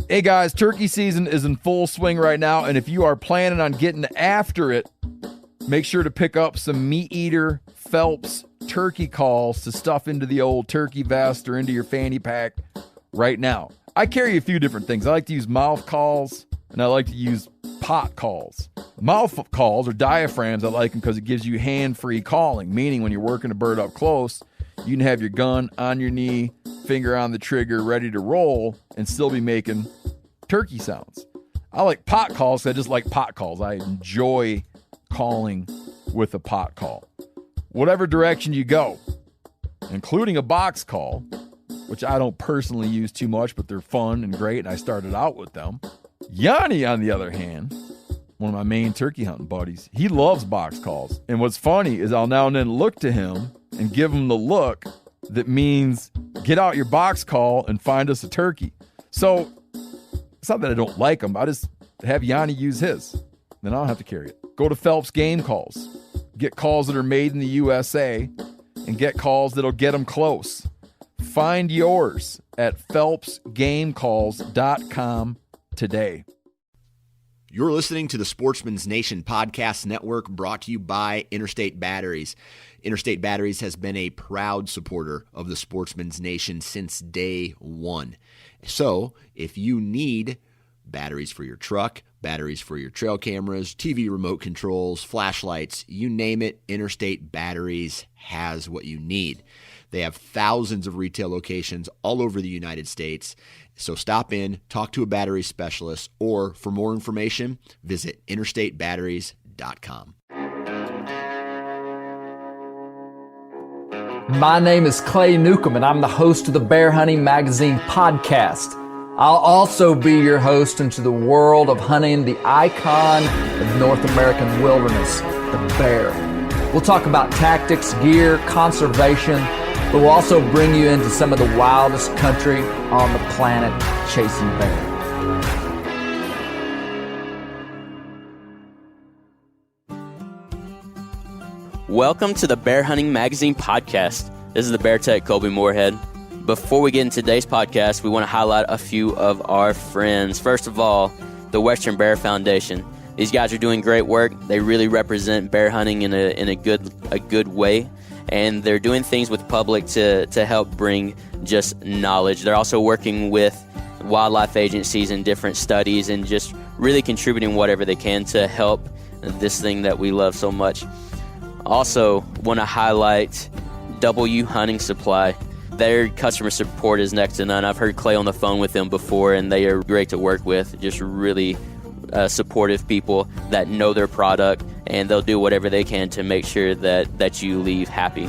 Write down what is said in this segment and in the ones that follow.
Hey guys, turkey season is in full swing right now, and if you are planning on getting after it, make sure to pick up some Meat Eater Phelps turkey calls to stuff into the old turkey vest or into your fanny pack right now. I carry a few different things. I like to use mouth calls, and I like to use pot calls. Mouth calls or diaphragms, I like them because it gives you hand-free calling, meaning when you're working a bird up close, you can have your gun on your knee, finger on the trigger, ready to roll, and still be making turkey sounds. I like pot calls because I just like pot calls. I enjoy calling with a pot call. Whatever direction you go, including a box call, which I don't personally use too much, but they're fun and great, and I started out with them. Yanni, on the other hand, one of my main turkey hunting buddies, he loves box calls. And what's funny is I'll now and then look to him and give him the look that means get out your box call and find us a turkey. So it's not that I don't like him. I just have Yanni use his. Then I don't have to carry it. Go to Phelps Game Calls. Get calls that are made in the USA and get calls that'll get them close. Find yours at phelpsgamecalls.com today. You're listening to the Sportsman's Nation Podcast Network, brought to you by Interstate Batteries. Interstate Batteries has been a proud supporter of the Sportsman's Nation since day one. So, if you need batteries for your truck, batteries for your trail cameras, TV remote controls, flashlights, you name it, Interstate Batteries has what you need. They have thousands of retail locations all over the United States. So stop in, talk to a battery specialist, or for more information, visit interstatebatteries.com. My name is Clay Newcomb, and I'm the host of the Bear Hunting Magazine podcast. I'll also be your host into the world of hunting the icon of North American wilderness, the bear. We'll talk about tactics, gear, conservation, but we'll also bring you into some of the wildest country on the planet, chasing bear. Welcome to the Bear Hunting Magazine podcast. This is the Bear Tech Colby Moorhead. Before we get into today's podcast, we want to highlight a few of our friends. First of all, the Western Bear Foundation. These guys are doing great work. They really represent bear hunting in a good way. And they're doing things with the public to help bring just knowledge. They're also working with wildlife agencies and different studies and just really contributing whatever they can to help this thing that we love so much. Also, want to highlight W Hunting Supply. Their customer support is next to none. I've heard Clay on the phone with them before, and they are great to work with. Just really supportive people that know their product, and they'll do whatever they can to make sure that you leave happy.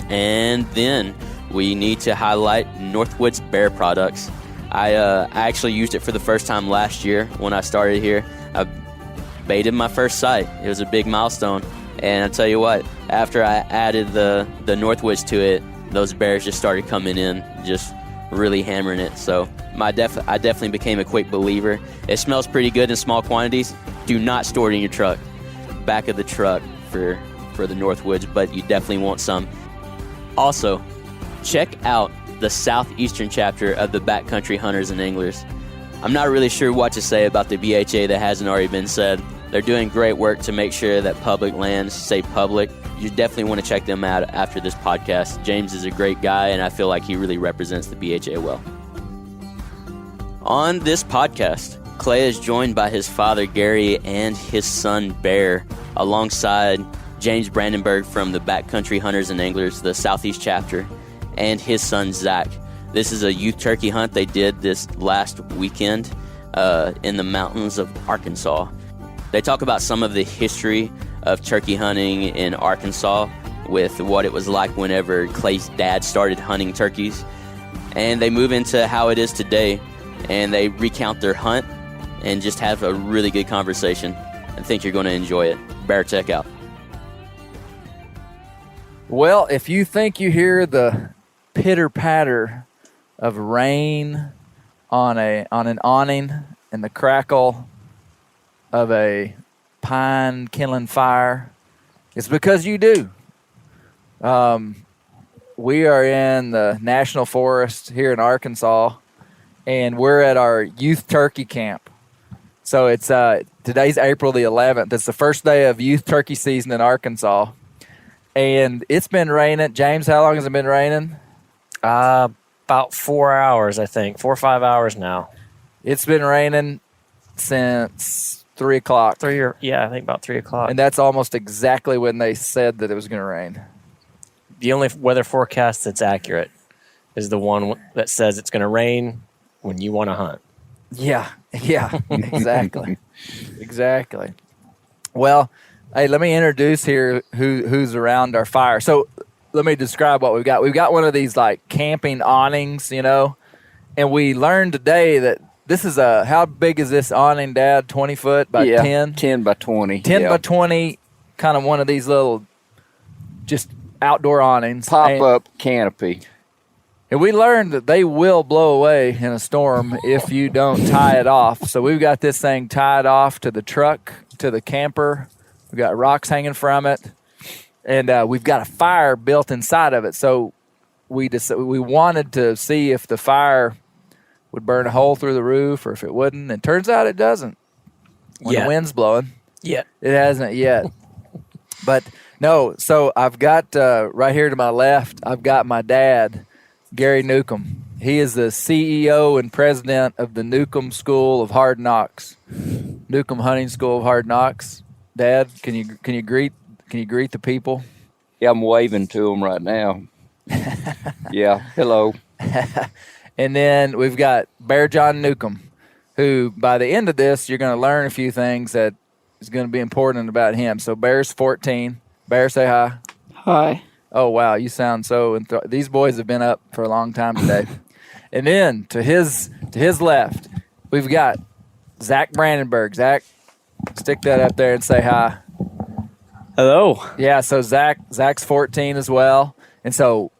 And then we need to highlight Northwoods Bear Products. I actually used it for the first time last year when I started here. I baited my first sight. It was a big milestone. And I'll tell you what, after I added the Northwoods to it, those bears just started coming in, just really hammering it. So I definitely became a quick believer. It smells pretty good in small quantities. Do not store it in your truck. Back of the truck for the Northwoods, but you definitely want some. Also, check out the southeastern chapter of the Backcountry Hunters and Anglers. I'm not really sure what to say about the BHA that hasn't already been said. They're doing great work to make sure that public lands stay public. You definitely want to check them out after this podcast. James is a great guy, and I feel like he really represents the BHA well. On this podcast, Clay is joined by his father, Gary, and his son, Bear, alongside James Brandenburg from the Backcountry Hunters and Anglers, the Southeast chapter, and his son, Zach. This is a youth turkey hunt they did this last weekend in the mountains of Arkansas. They talk about some of the history of turkey hunting in Arkansas with what it was like whenever Clay's dad started hunting turkeys. And they move into how it is today, and they recount their hunt and just have a really good conversation. I think you're going to enjoy it. Bear Tech out. Well, if you think you hear the pitter-patter of rain on an awning and the crackle of a pine kindling fire, it's because you do. We are in the national forest here in Arkansas, and we're at our youth turkey camp. So it's today's April the 11th. It's the first day of youth turkey season in Arkansas, and it's been raining. James, how long has it been raining? About 4 hours, I think. 4 or 5 hours now. It's been raining since 3 o'clock. I think about 3 o'clock. And that's almost exactly when they said that it was going to rain. The only weather forecast that's accurate is the one that says it's going to rain when you want to hunt. Yeah, exactly. Exactly. Well, hey, let me introduce here who's around our fire. So let me describe what we've got. We've got one of these like camping awnings, and we learned today that this is how big is this awning, Dad? 20 foot by 10? 10 by 20. 10 by 20, kind of one of these little just outdoor awnings. Pop-up canopy. And we learned that they will blow away in a storm if you don't tie it off. So we've got this thing tied off to the truck, to the camper. We've got rocks hanging from it. And we've got a fire built inside of it. So we wanted to see if the fire would burn a hole through the roof or if it wouldn't. And turns out it doesn't when the wind's blowing. Yeah. It hasn't yet. But no, so I've got right here to my left, I've got my dad, Gary Newcomb. He is the CEO and president of the Newcombs School of Hard Knocks. Newcomb Hunting School of Hard Knocks. Dad, can you greet the people? Yeah, I'm waving to them right now. Yeah, hello. And then we've got Bear John Newcomb, who by the end of this, you're going to learn a few things that is going to be important about him. So Bear's 14. Bear, say hi. Hi. Oh, wow, you sound so these boys have been up for a long time today. And then to his left, we've got Zach Brandenburg. Zach, stick that up there and say hi. Hello. Yeah, so Zach's 14 as well. And so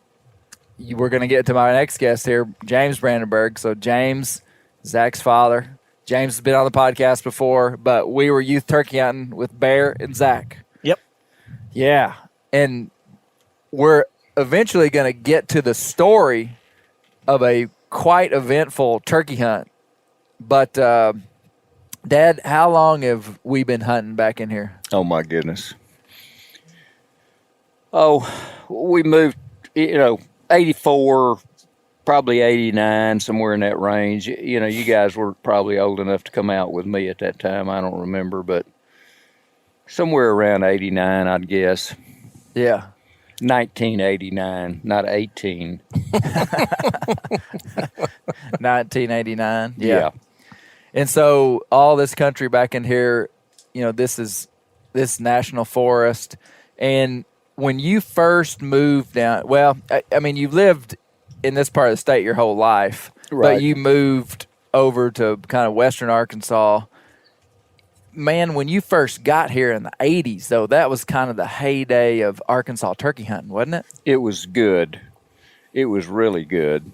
we're going to get to my next guest here, James Brandenburg. So James, Zach's father. James has been on the podcast before, but we were youth turkey hunting with Bear and Zach. Yep. Yeah, and we're eventually going to get to the story of a quite eventful turkey hunt. But, Dad, how long have we been hunting back in here? Oh, my goodness. Oh, we moved, 84, probably 89, somewhere in that range. You guys were probably old enough to come out with me at that time. I don't remember, but somewhere around 89, I'd guess. Yeah. 1989, not 18. 1989. Yeah. And so all this country back in here, this is this national forest. And when you first moved down, well, I mean, you've lived in this part of the state your whole life, right. But you moved over to kind of western Arkansas. Man, when you first got here in the 80s, though, that was kind of the heyday of Arkansas turkey hunting, wasn't it? It was good. It was really good.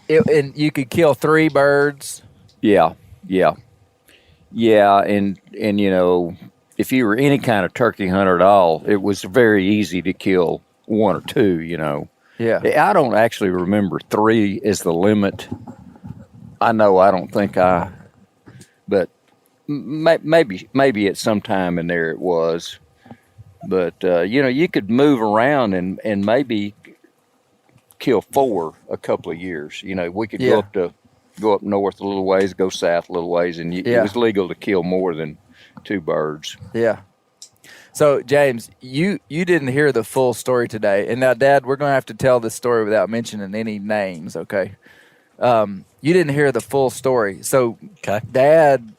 And you could kill 3 birds. Yeah. And if you were any kind of turkey hunter at all, it was very easy to kill 1 or 2, Yeah. I don't actually remember 3 as the limit. I know I don't think but maybe at some time in there it was. But, you could move around and maybe kill 4 a couple of years. We could go up north a little ways, go south a little ways, and it was legal to kill more than 2 birds. Yeah. So, James, you didn't hear the full story today. And now, Dad, we're going to have to tell this story without mentioning any names, okay? You didn't hear the full story. So, okay. Dad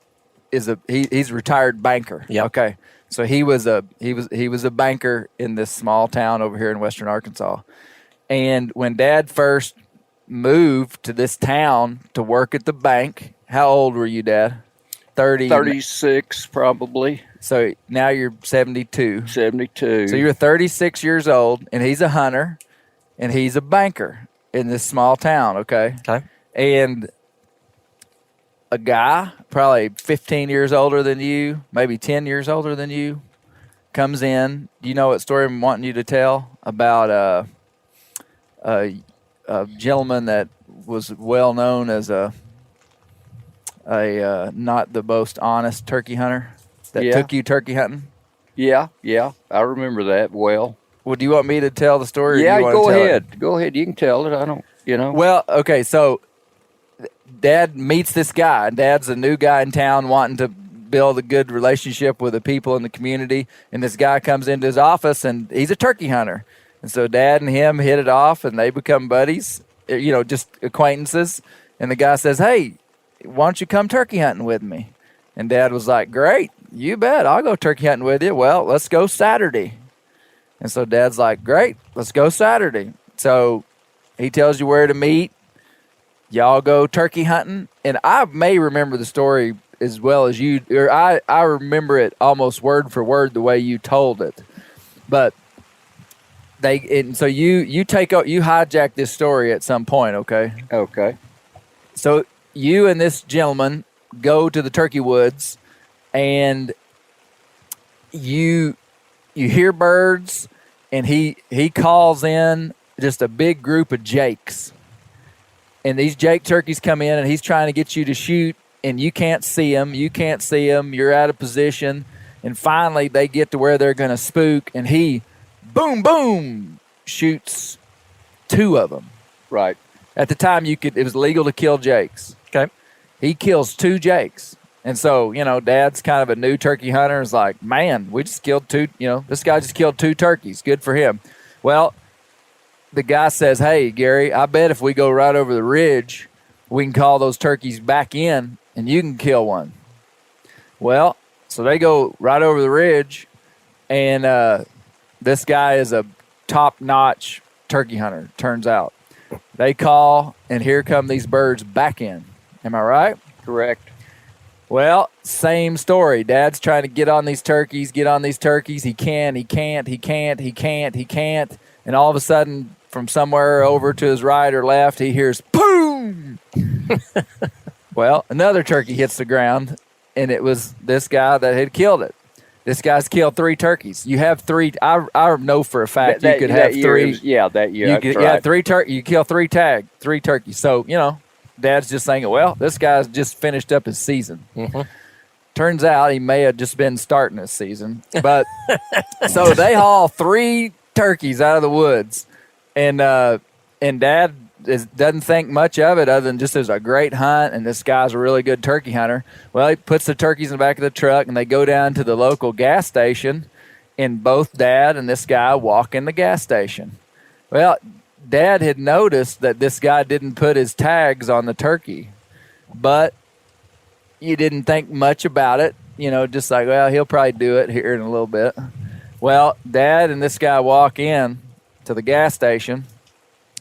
is he's a retired banker. Yeah. Okay. So he was a banker in this small town over here in western Arkansas. And when Dad first moved to this town to work at the bank, how old were you, Dad? 36 probably. So now you're 72. 72. So you're 36 years old, and he's a hunter, and he's a banker in this small town, okay? Okay. And a guy, probably 15 years older than you, maybe 10 years older than you, comes in. You know what story I'm wanting you to tell about a gentleman that was well known as a a not the most honest turkey hunter that Yeah. took you turkey hunting? Yeah, I remember that well. Well, do you want me to tell the story? Or do Yeah, you want go to tell it? ahead. Go ahead. You can tell it. I don't, Well, okay, so Dad meets this guy. Dad's a new guy in town wanting to build a good relationship with the people in the community. And this guy comes into his office, and he's a turkey hunter. And so Dad and him hit it off, and they become buddies, just acquaintances. And the guy says, hey, why don't you come turkey hunting with me? And Dad was like, great, you bet. I'll go turkey hunting with you. Well, let's go Saturday. And so Dad's like, great, let's go Saturday. So he tells you where to meet. Y'all go turkey hunting. And I may remember the story as well as you, or I remember it almost word for word the way you told it. But so you hijack this story at some point, okay? Okay. So you and this gentleman go to the turkey woods, and you hear birds, and he calls in just a big group of jakes. And these jake turkeys come in, and he's trying to get you to shoot, and you can't see them. You're out of position. And finally, they get to where they're going to spook, and he, boom, boom, shoots 2 of them. Right. At the time, it was legal to kill jakes. Okay. He kills 2 jakes. And so, Dad's kind of a new turkey hunter. Is like, man, we just killed 2, this guy just killed 2 turkeys. Good for him. Well, the guy says, hey, Gary, I bet if we go right over the ridge, we can call those turkeys back in and you can kill one. Well, so they go right over the ridge, and this guy is a top-notch turkey hunter, turns out. They call, and here come these birds back in. Am I right? Correct. Well, same story. Dad's trying to get on these turkeys. He can't. And all of a sudden, from somewhere over to his right or left, he hears, boom! Well, another turkey hits the ground, and it was this guy that had killed it. This guy's killed 3 turkeys. You have 3. I know for a fact you could have 3. That year. You could 3 turkeys. You kill 3 turkeys. So, Dad's just saying, well, this guy's just finished up his season. Mm-hmm. Turns out he may have just been starting his season. But so they haul 3 turkeys out of the woods, and Dad doesn't think much of it other than just it was a great hunt, and this guy's a really good turkey hunter. Well, he puts the turkeys in the back of the truck, and they go down to the local gas station, and both Dad and this guy walk in the gas station. Well, Dad had noticed that this guy didn't put his tags on the turkey, but you didn't think much about it, just like, well, he'll probably do it here in a little bit. Well, Dad and this guy walk in to the gas station,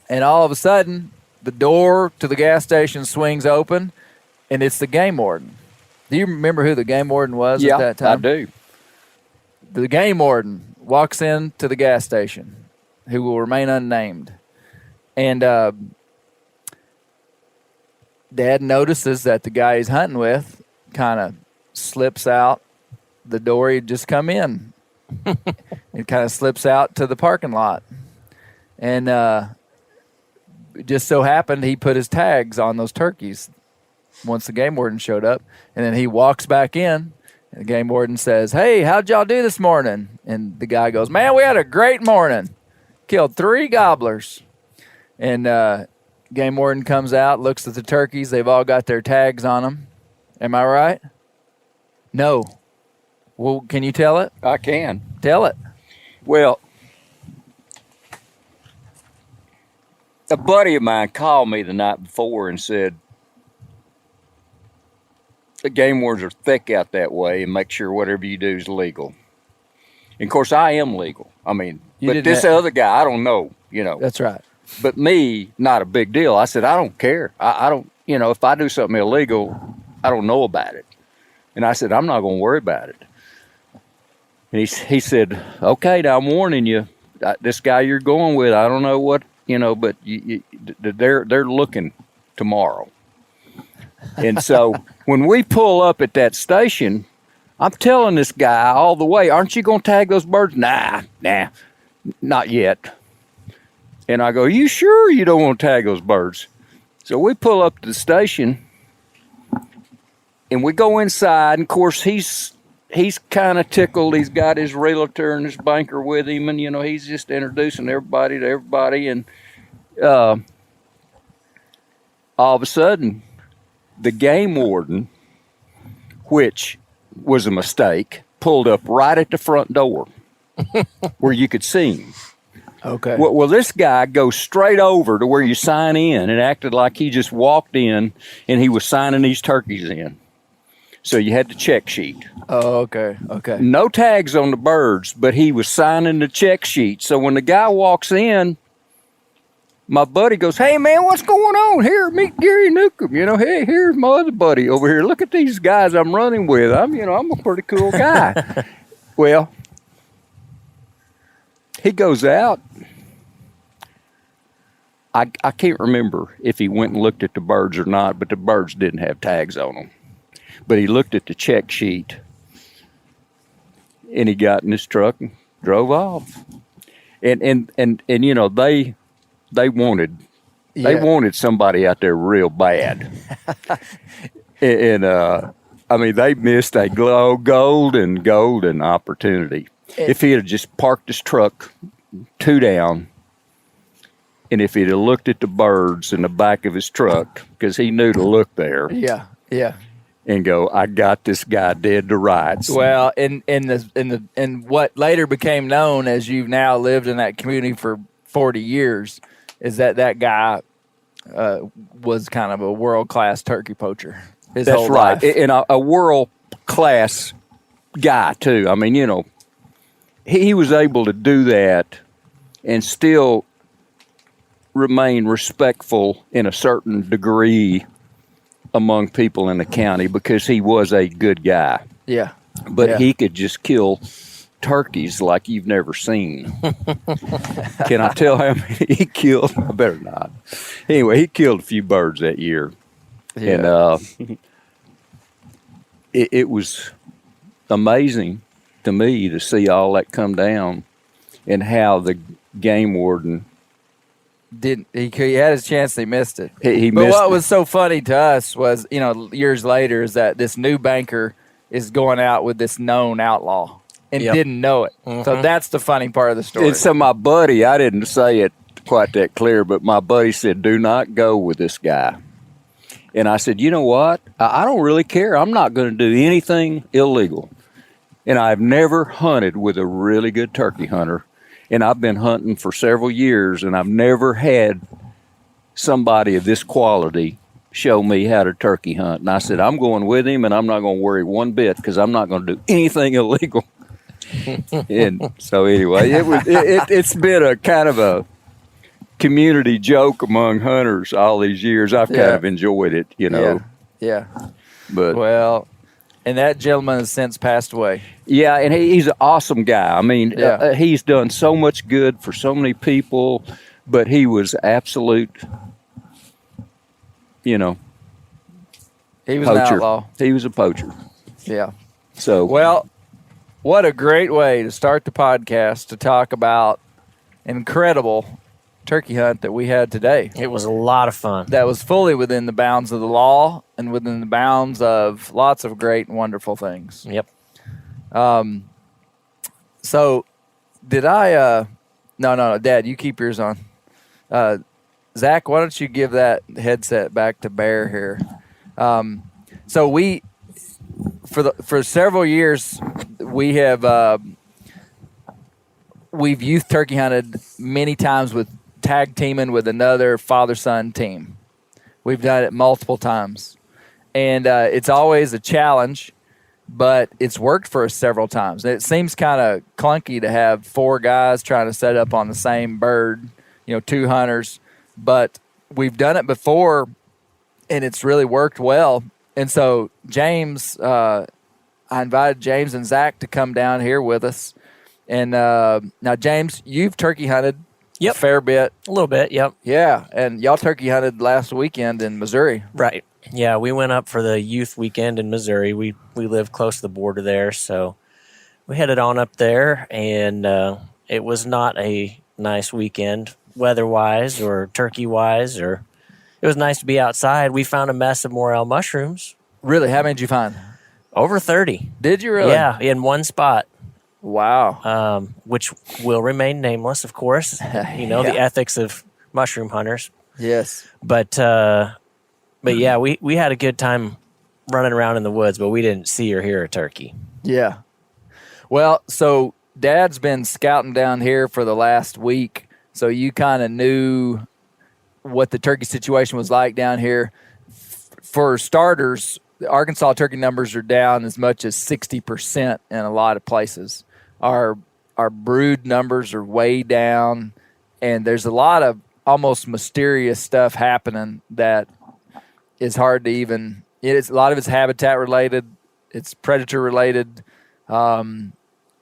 and all of a sudden, the door to the gas station swings open, and it's the game warden. Do you remember who the game warden was at that time? Yeah, I do. The game warden walks into the gas station, who will remain unnamed. And Dad notices that the guy he's hunting with kind of slips out the door he'd just come in. It kind of slips out to the parking lot. And it just so happened he put his tags on those turkeys once the game warden showed up. And then he walks back in, and the game warden says, hey, how'd y'all do this morning? And the guy goes, man, we had a great morning. Killed 3 gobblers. And game warden comes out, looks at the turkeys. They've all got their tags on them. Am I right? No. Well, can you tell it? I can. Tell it. Well, a buddy of mine called me the night before and said, the game wardens are thick out that way, and make sure whatever you do is legal. And of course, I am legal. I mean, but this other guy, I don't know, That's right. But me, not a big deal. I said, I don't care. I don't, if I do something illegal, I don't know about it. And I said, I'm not going to worry about it. And he said, okay, now I'm warning you, this guy you're going with, I don't know what, but they're looking tomorrow. And so when we pull up at that station, I'm telling this guy all the way, aren't you going to tag those birds? Nah, not yet. And I go, you sure you don't want to tag those birds? So we pull up to the station, And we go inside, and of course he's kind of tickled. He's got his realtor and his banker with him, and he's just introducing everybody to everybody. And all of a sudden, the game warden, which was a mistake, pulled up right at the front door where you could see him. Okay. Well, this guy goes straight over to where you sign in and acted like he just walked in and he was signing these turkeys in. So you had the check sheet. Oh, okay. Okay. No tags on the birds, but he was signing the check sheet. So when the guy walks in, my buddy goes, "Hey, man, what's going on? Here, meet Gary Newcomb. Hey, here's my other buddy over here. Look at these guys I'm running with. I'm a pretty cool guy." Well, he goes out. I can't remember if he went and looked at the birds or not, but the birds didn't have tags on them. But he looked at the check sheet, and he got in his truck and drove off. And they wanted somebody out there real bad. and they missed a golden opportunity. If he had just parked his truck 2 down, and if he'd have looked at the birds in the back of his truck, because he knew to look there. Yeah. And go, I got this guy dead to rights. Well, in what later became known as you've now lived in that community for 40 years, is that guy was kind of a world-class turkey poacher. That's whole right, life. And a world-class guy too. I mean, he was able to do that and still remain respectful in a certain degree among people in the county because he was a good guy. Yeah. But he could just kill turkeys like you've never seen. Can I tell how many he killed? I better not. Anyway, he killed a few birds that year. Yeah. And it was amazing to me to see all that come down and how the game warden he had his chance, he missed it. He but missed what it. was so funny to us was, years later, is that this new banker is going out with this known outlaw and didn't know it. Mm-hmm. So that's the funny part of the story. And so my buddy, I didn't say it quite that clear, but my buddy said, "Do not go with this guy." And I said, "You know what? I don't really care. I'm not going to do anything illegal." And I've never hunted with a really good turkey hunter. And I've been hunting for several years, and I've never had somebody of this quality show me how to turkey hunt. And I said, I'm going with him, and I'm not going to worry one bit because I'm not going to do anything illegal. And so anyway, it's been a kind of a community joke among hunters all these years. I've kind of enjoyed it, Yeah. But well, and that gentleman has since passed away. Yeah, and he's an awesome guy. I mean, he's done so much good for so many people, but he was absolute, He was poacher. an outlaw. He was a poacher. Yeah. So well, what a great way to start the podcast to talk about an incredible turkey hunt that we had today. It was a lot of fun. That was fully within the bounds of the law and within the bounds of lots of great and wonderful things. Yep. So did I, no, Dad, you keep yours on. Zach, why don't you give that headset back to Bear here? So we, for several years, we have, we've youth turkey hunted many times with tag teaming with another father-son team. We've done it multiple times. And it's always a challenge, but it's worked for us several times. It seems kind of clunky to have 4 guys trying to set up on the same bird, 2 hunters. But we've done it before, and it's really worked well. And so James, I invited James and Zach to come down here with us. And now, James, you've turkey hunted a fair bit. A little bit, yep. Yeah, and y'all turkey hunted last weekend in Missouri. Right. Yeah, we went up for the youth weekend in Missouri. We live close to the border there, so we headed on up there, and it was not a nice weekend weather-wise or turkey-wise. Or it was nice to be outside. We found a mess of morel mushrooms, Really? How many did you find? Over 30. Did you really? Yeah, in one spot. Wow. Which will remain nameless, of course. The ethics of mushroom hunters. Yes. But yeah, we had a good time running around in the woods, but we didn't see or hear a turkey. Yeah. Well, so Dad's been scouting down here for the last week, so you kind of knew what the turkey situation was like down here. For starters, the Arkansas turkey numbers are down as much as 60% in a lot of places. Our brood numbers are way down, and there's a lot of almost mysterious stuff happening that is hard to even. It's a lot of it's habitat related, it's predator related. A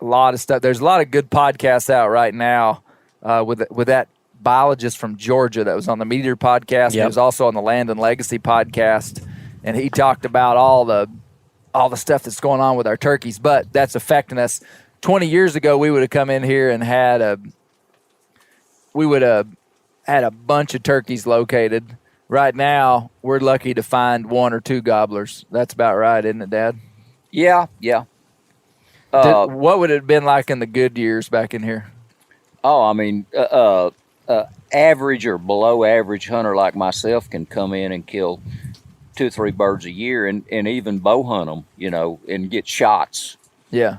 lot of stuff. There's a lot of good podcasts out right now with that biologist from Georgia that was on the Meat Eater podcast. He was also on the Land and Legacy podcast, and he talked about all the stuff that's going on with our turkeys, but that's affecting us. 20 years ago, we would have come in here and had a bunch of turkeys located. Right now, we're lucky to find 1 or 2 gobblers. That's about right, isn't it, Dad? Yeah. What would it have been like in the good years back in here? Oh, I mean, average or below average hunter like myself can come in and kill 2 or 3 birds a year and even bow hunt them, and get shots. Yeah.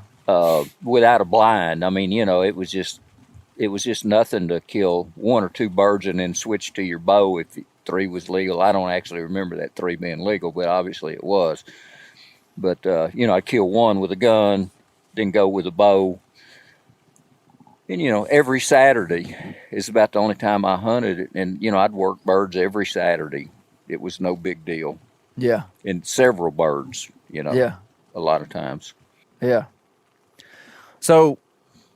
Without a blind. I mean, it was just nothing to kill 1 or 2 birds and then switch to your bow if 3 was legal. I don't actually remember that 3 being legal, but obviously it was. But, I'd kill 1 with a gun, then go with a bow. And, every Saturday is about the only time I hunted it. And, I'd work birds every Saturday. It was no big deal. Yeah. And several birds, a lot of times. Yeah. So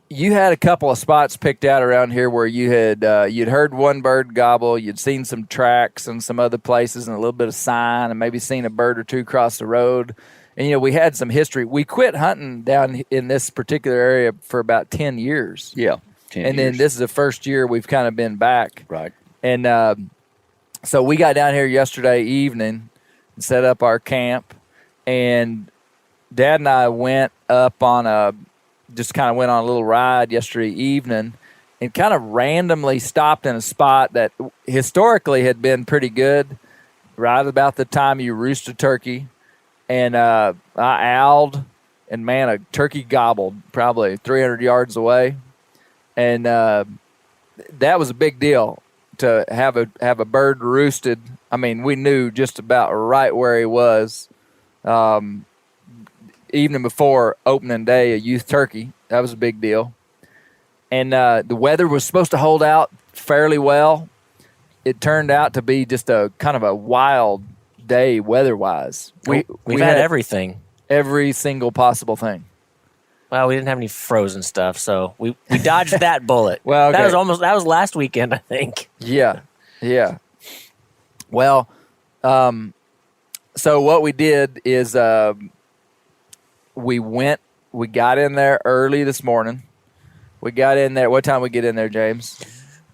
you had a couple of spots picked out around here where you had you'd heard one bird gobble, you'd seen some tracks and some other places and a little bit of sign and maybe seen a bird or 2 cross the road. And, we had some history. We quit hunting down in this particular area for about 10 years. Yeah, 10 and years. Then this is the first year we've kind of been back. Right. And so we got down here yesterday evening and set up our camp. And Dad and I went up on a little ride yesterday evening and kind of randomly stopped in a spot that historically had been pretty good right about the time you roost a turkey. And I owled, and man, a turkey gobbled probably 300 yards away. And that was a big deal to have a bird roosted. I mean, we knew just about right where he was. Evening before opening day, a youth turkey. That was a big deal. And the weather was supposed to hold out fairly well. It turned out to be just a kind of a wild day weather-wise. We've had everything. Every single possible thing. Well, we didn't have any frozen stuff, so we dodged that bullet. Well, okay. That was last weekend, I think. Yeah. Well, so what we did is we got in there early this morning. We got in there. What time we get in there, James?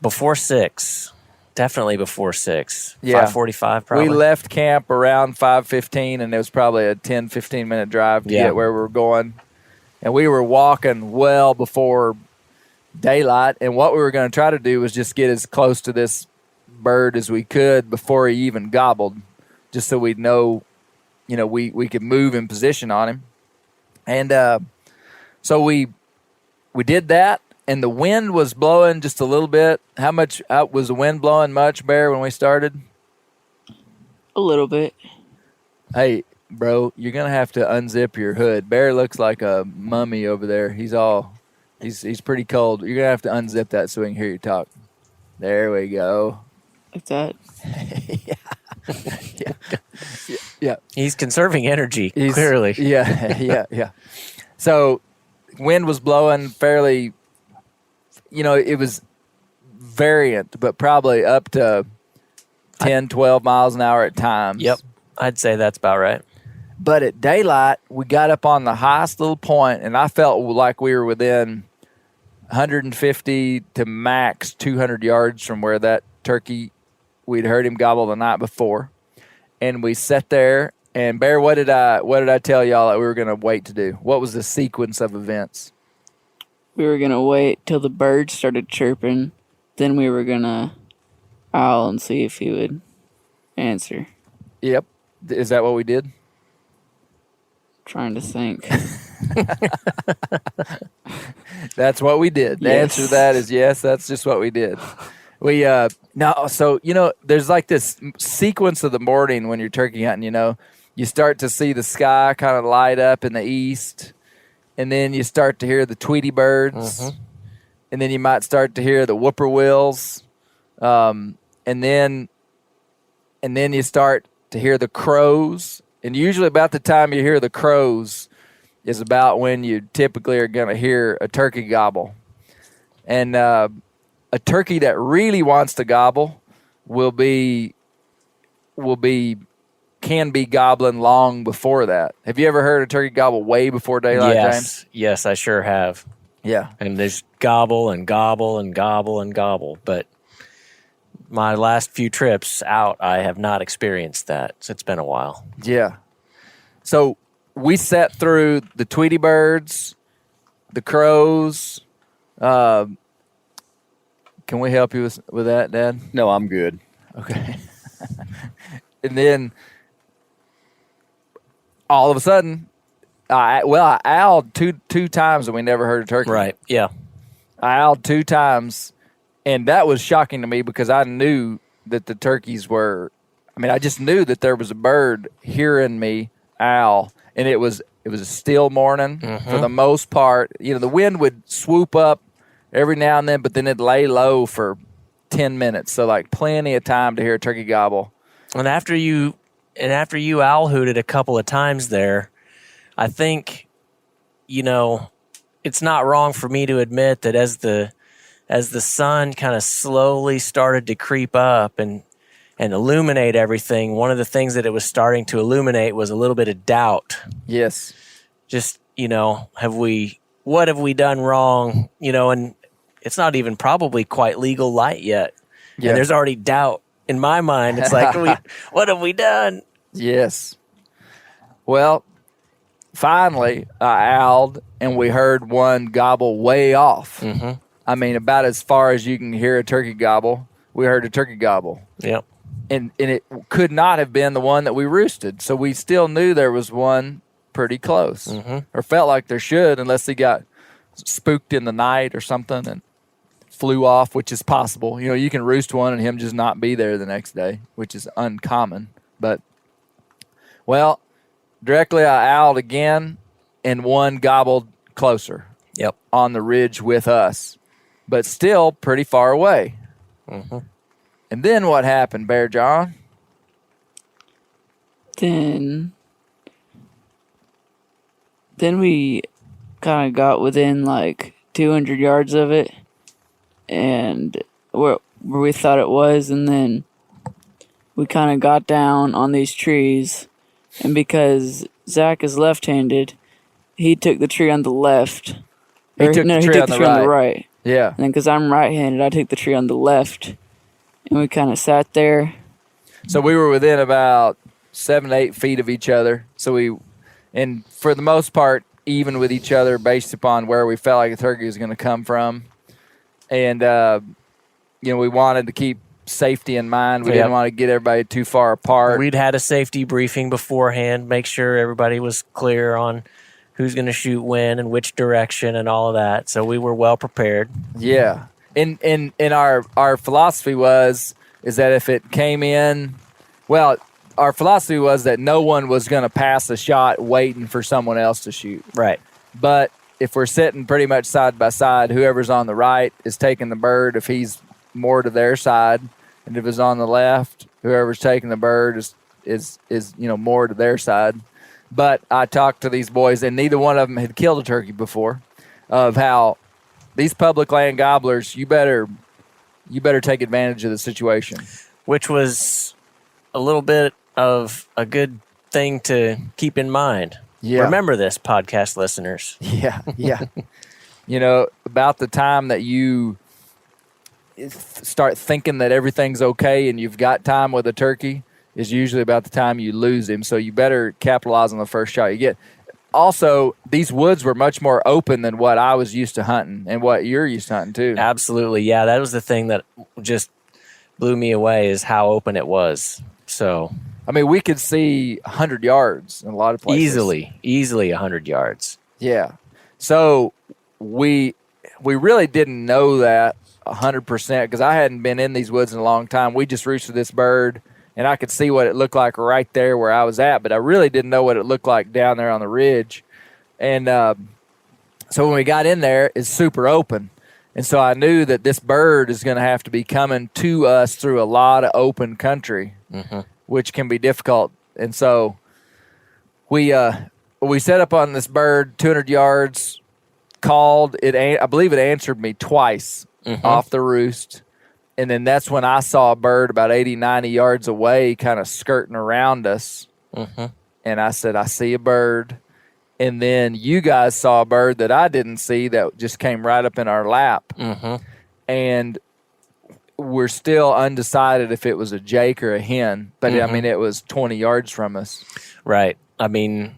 Before 6. Definitely before 6. Yeah. 5:45 probably. We left camp around 5:15, and it was probably a 10, 15-minute drive to get where we were going. And we were walking well before daylight, and what we were going to try to do was just get as close to this bird as we could before he even gobbled, just so we'd know, we could move in position on him. And so we did that, and the wind was blowing just a little bit. How much was the wind blowing? Much, Bear, when we started? A little bit. Hey, bro, you're going to have to unzip your hood. Bear looks like a mummy over there. He's pretty cold. You're going to have to unzip that so we can hear you talk. There we go. Like that? Yeah. He's conserving energy, clearly. Yeah. So wind was blowing fairly, it was variant, but probably up to 10, 12 miles an hour at times. Yep. I'd say that's about right. But at daylight, we got up on the highest little point, and I felt like we were within 150 to max 200 yards from where that turkey, we'd heard him gobble the night before. And we sat there, And Bear, what did I tell y'all that we were going to wait to do? What was the sequence of events? We were gonna wait till the birds started chirping. Then we were gonna owl and see if he would answer. Yep. Is that what we did? Trying to think. That's what we did. The answer to that is yes. That's just what we did. We so there's like this sequence of the morning when you're turkey hunting. You start to see the sky kind of light up in the east, and then you start to hear the Tweety birds, and then you might start to hear the whippoorwills, and then you start to hear the crows. And usually about the time you hear the crows is about when you typically are going to hear a turkey gobble. And a turkey that really wants to gobble can be gobbling long before that. Have you ever heard a turkey gobble way before daylight, James? Yes, I sure have. Yeah. And there's gobble and gobble and gobble and gobble. But my last few trips out, I have not experienced that. So it's been a while. Yeah. So we sat through the Tweety birds, the crows. Can we help you with that, Dad? No, I'm good. Okay. And then all of a sudden, I owled two times and we never heard a turkey. Right, yeah. I owled 2 times, and that was shocking to me because I knew that the turkeys were. I just knew that there was a bird hearing me owl, and it was a still morning for the most part. The wind would swoop up every now and then, but then it'd lay low for 10 minutes, so like plenty of time to hear a turkey gobble. And after you owl hooted a couple of times there, I think, it's not wrong for me to admit that as the sun kind of slowly started to creep up and illuminate everything, one of the things that it was starting to illuminate was a little bit of doubt. Yes. Just, what have we done wrong? And it's not even probably quite legal light yet. Yeah. And there's already doubt in my mind. It's like, what have we done? Yes. Well, finally, I owled, and we heard one gobble way off. About as far as you can hear a turkey gobble, we heard a turkey gobble. Yep. And it could not have been the one that we roosted. So we still knew there was one pretty close, or felt like there should, unless he got spooked in the night or something and flew off, which is possible. You can roost one and him just not be there the next day, which is uncommon. But, well, directly I owled again, and one gobbled closer. Yep. On the ridge with us, but still pretty far away. And then what happened, Bear John? Then we kind of got within like 200 yards of it, and where we thought it was, and then we kind of got down on these trees, and because Zach is left-handed, he took the tree on the left. He took the tree on the right. Yeah. And then because I'm right-handed, I took the tree on the left, and we kind of sat there. So we were within about 7 to 8 feet of each other. And for the most part, even with each other based upon where we felt like a turkey was going to come from. And, we wanted to keep safety in mind. We didn't want to get everybody too far apart. We'd had a safety briefing beforehand, make sure everybody was clear on who's going to shoot when and which direction and all of that. So we were well prepared. Yeah. And our philosophy is that if it came in, our philosophy was that no one was going to pass a shot waiting for someone else to shoot. Right. But if we're sitting pretty much side by side, whoever's on the right is taking the bird if he's more to their side, and if it's on the left, whoever's taking the bird is more to their side. But I talked to these boys, and neither one of them had killed a turkey before, of how these public land gobblers, you better take advantage of the situation. Which was a little bit of a good thing to keep in mind. Yeah. Remember this, podcast listeners. Yeah. About the time that you start thinking that everything's okay and you've got time with a turkey is usually about the time you lose him. So you better capitalize on the first shot you get. Also, these woods were much more open than what I was used to hunting and what you're used to hunting too. Absolutely. Yeah, that was the thing that just blew me away is how open it was. So, I mean, we could see 100 yards in a lot of places. Easily 100 yards. Yeah. So we really didn't know that 100% because I hadn't been in these woods in a long time. We just roosted this bird, and I could see what it looked like right there where I was at, but I really didn't know what it looked like down there on the ridge. And so when we got in there, it's super open. And so I knew that this bird is going to have to be coming to us through a lot of open country, which can be difficult. And so we set up on this bird, 200 yards, called it. I believe it answered me twice off the roost. And then that's when I saw a bird about 80, 90 yards away kind of skirting around us. And I said, I see a bird. And then you guys saw a bird that I didn't see that just came right up in our lap. And we're still undecided if it was a jake or a hen. But, I mean, it was 20 yards from us. Right. I mean,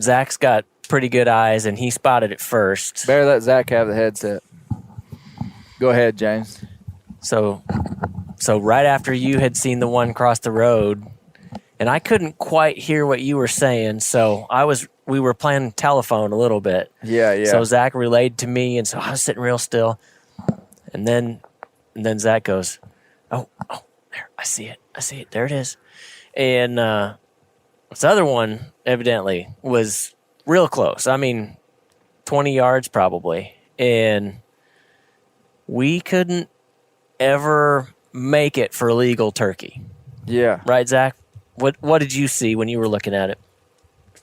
Zach's got pretty good eyes, and he spotted it first. Better let Zach have the headset. Go ahead, James. So right after you had seen the one cross the road, and I couldn't quite hear what you were saying, so we were playing telephone a little bit. Yeah. So Zach relayed to me, and so I was sitting real still. And then Zach goes, oh, there, I see it. There it is. And this other one, evidently, was real close. I mean, 20 yards probably. And we couldn't ever make it for legal turkey. Yeah. Right, Zach? What did you see when you were looking at it?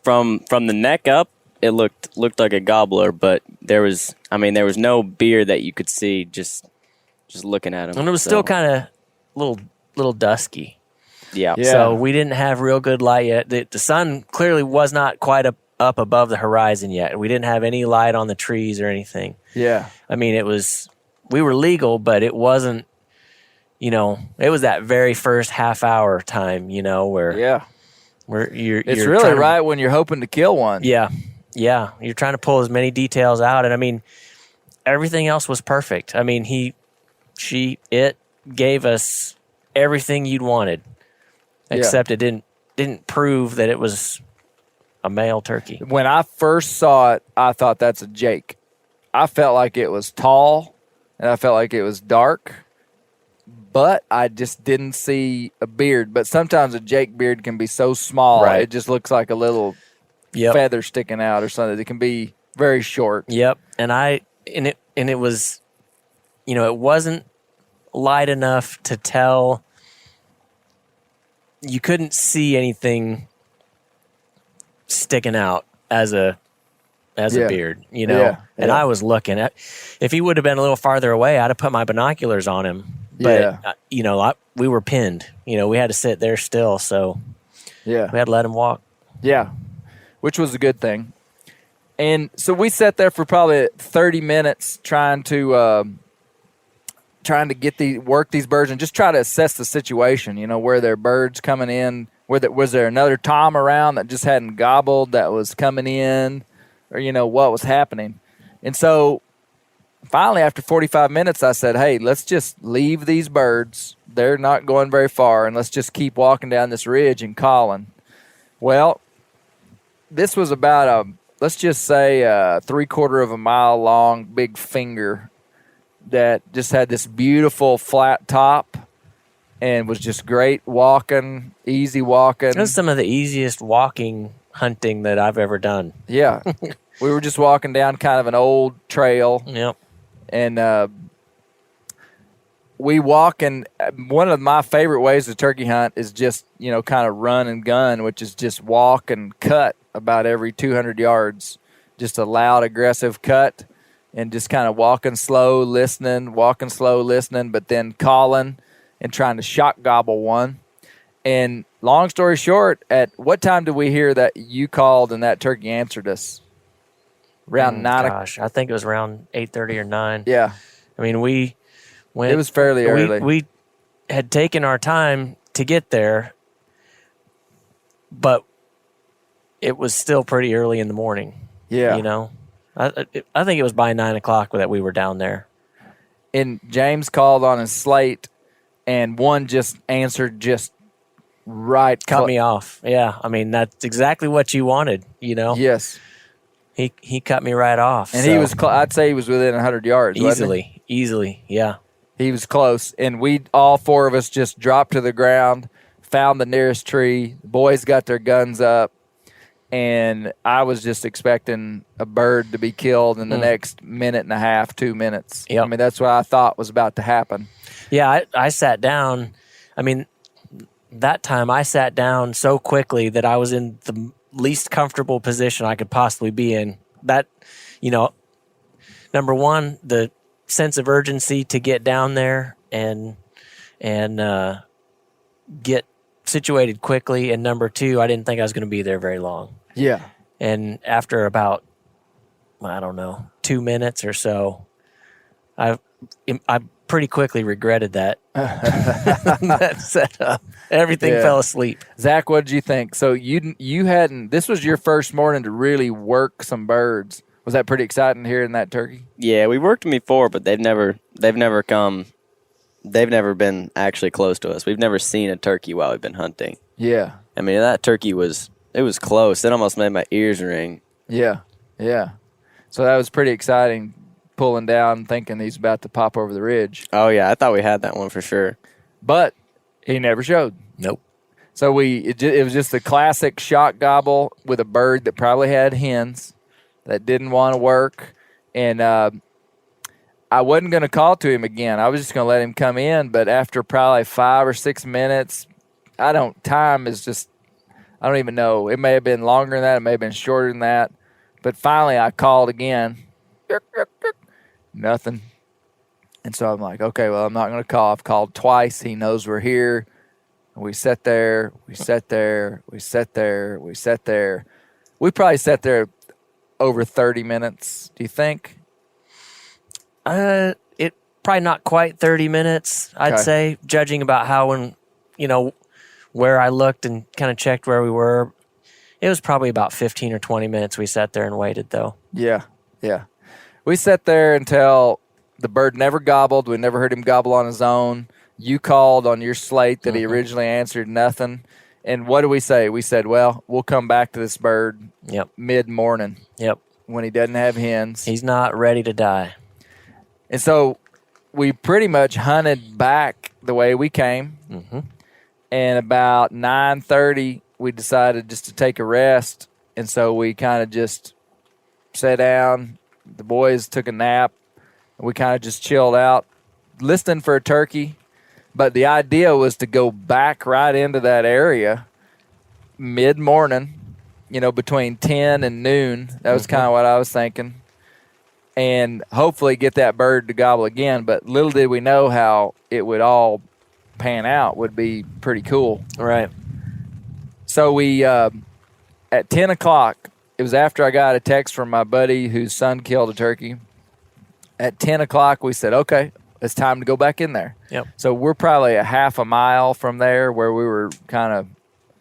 From the neck up, it looked like a gobbler, but there was no beard that you could see just looking at him. And it was still kind of little dusky. Yeah. So we didn't have real good light yet. The sun clearly was not quite up above the horizon yet. We didn't have any light on the trees or anything. Yeah. I mean, we were legal, but it wasn't, it was that very first half hour time, where you're really right when you're hoping to kill one. Yeah. You're trying to pull as many details out. And I mean, everything else was perfect. I mean, it gave us everything you'd wanted, except it didn't prove that it was a male turkey. When I first saw it, I thought that's a jake. I felt like it was tall and I felt like it was dark, but I just didn't see a beard. But sometimes a jake beard can be so small, it just looks like a little feather sticking out or something. It can be very short. Yep. And it was, it wasn't light enough to tell. You couldn't see anything sticking out as a beard, and I was looking at, if he would have been a little farther away, I'd have put my binoculars on him, but we were pinned, we had to sit there still. So we had to let him walk. Yeah. Which was a good thing. And so we sat there for probably 30 minutes trying to work these birds and just try to assess the situation, where there are birds coming in, was there another tom around that just hadn't gobbled that was coming in, or, what was happening. And so finally, after 45 minutes, I said, hey, let's just leave these birds. They're not going very far, and let's just keep walking down this ridge and calling. Well, this was about let's just say 3/4 of a mile long big finger that just had this beautiful flat top and was just great walking, easy walking. That's some of the easiest walking hunting that I've ever done. Yeah. We were just walking down kind of an old trail. Yep. And we walk, and one of my favorite ways to turkey hunt is just, kind of run and gun, which is just walk and cut about every 200 yards. Just a loud, aggressive cut. And just kind of walking slow, listening, but then calling and trying to shock gobble one. And long story short, at what time did we hear that you called and that turkey answered us? Around 9 o'clock. Gosh, I think it was around 8:30 or 9. Yeah. I mean, we went. It was fairly early. We had taken our time to get there, but it was still pretty early in the morning. Yeah. You know, I think it was by 9 o'clock that we were down there. And James called on his slate, and one just answered just right. Cut me off. Yeah. I mean, that's exactly what you wanted, you know? Yes. He cut me right off. And so. he was, I'd say he was within 100 yards. Easily. Yeah. He was close. And all four of us just dropped to the ground, found the nearest tree. The boys got their guns up. And I was just expecting a bird to be killed in the next minute and a half, 2 minutes. Yep. I mean, that's what I thought was about to happen. Yeah, I sat down. I mean, that time I sat down so quickly that I was in the least comfortable position I could possibly be in. That, you know, number one, the sense of urgency to get down there and get situated quickly, and number two, I didn't think I was going to be there very long. Yeah. And after about, I don't know, 2 minutes or so, I pretty quickly regretted that that setup. Everything fell asleep. Zach, what did you think? So you hadn't. This was your first morning to really work some birds. Was that pretty exciting hearing that turkey? Yeah, we worked them before, but they've never come. They've never been actually close to us. We've never seen a turkey while we've been hunting. Yeah. I mean, that turkey was close. It almost made my ears ring. Yeah. Yeah. So that was pretty exciting, pulling down, thinking he's about to pop over the ridge. Oh, yeah. I thought we had that one for sure. But he never showed. Nope. So it was just a classic shock gobble with a bird that probably had hens that didn't want to work. And I wasn't going to call to him again. I was just going to let him come in. But after probably 5 or 6 minutes, time is just, I don't even know. It may have been longer than that. It may have been shorter than that. But finally I called again. Nothing. And so I'm like, okay, well, I'm not going to call. I've called twice. He knows we're here. And we sat there. We sat there. We sat there. We sat there. We probably sat there over 30 minutes. Do you think? It probably not quite 30 minutes, I'd say, judging about how where I looked and kind of checked where we were. It was probably about 15 or 20 minutes we sat there and waited, though. Yeah, yeah. We sat there until the bird never gobbled. We never heard him gobble on his own. You called on your slate that he originally answered nothing. And what do we say? We said, well, we'll come back to this bird mid-morning. Yep. When he doesn't have hens. He's not ready to die. And so we pretty much hunted back the way we came. Mm-hmm. And about 9:30, we decided just to take a rest. And so we kind of just sat down. The boys took a nap. We kind of just chilled out, listening for a turkey. But the idea was to go back right into that area mid-morning, between 10 and noon. That was kind of what I was thinking. And hopefully get that bird to gobble again. But little did we know how it would all pan out. Would be pretty cool. Right. So we, at 10 o'clock, it was after I got a text from my buddy whose son killed a turkey. At 10 o'clock, we said, okay, it's time to go back in there. Yep. So we're probably a half a mile from there where we were kind of.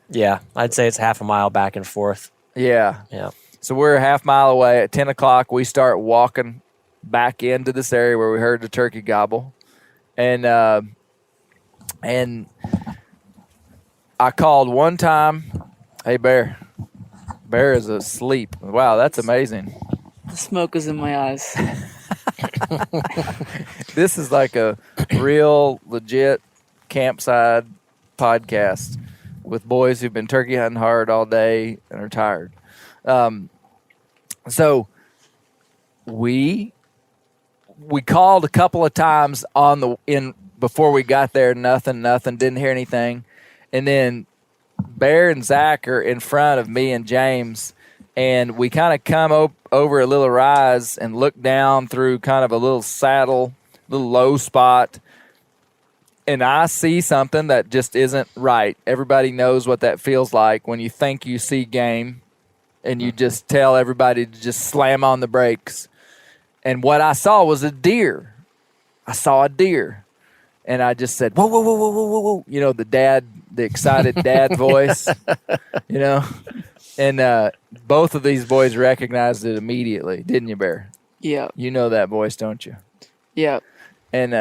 Yeah, I'd say it's half a mile back and forth. Yeah. Yeah. So we're a half mile away. At 10 o'clock, we start walking back into this area where we heard the turkey gobble. And I called one time, hey, Bear. Bear is asleep. Wow, that's amazing. The smoke is in my eyes. This is like a real, legit campsite podcast with boys who've been turkey hunting hard all day and are tired. So we called a couple of times before we got there. Nothing, didn't hear anything. And then Bear and Zach are in front of me and James, and we kind of come over a little rise and look down through kind of a little saddle, little low spot. And I see something that just isn't right. Everybody knows what that feels like when you think you see game and you just tell everybody to just slam on the brakes. And what I saw was a deer. I saw a deer. And I just said, whoa, whoa, whoa, whoa, whoa, whoa. The dad the excited dad voice, And both of these boys recognized it immediately, didn't you, Bear? Yep. You know that voice, don't you? Yep. And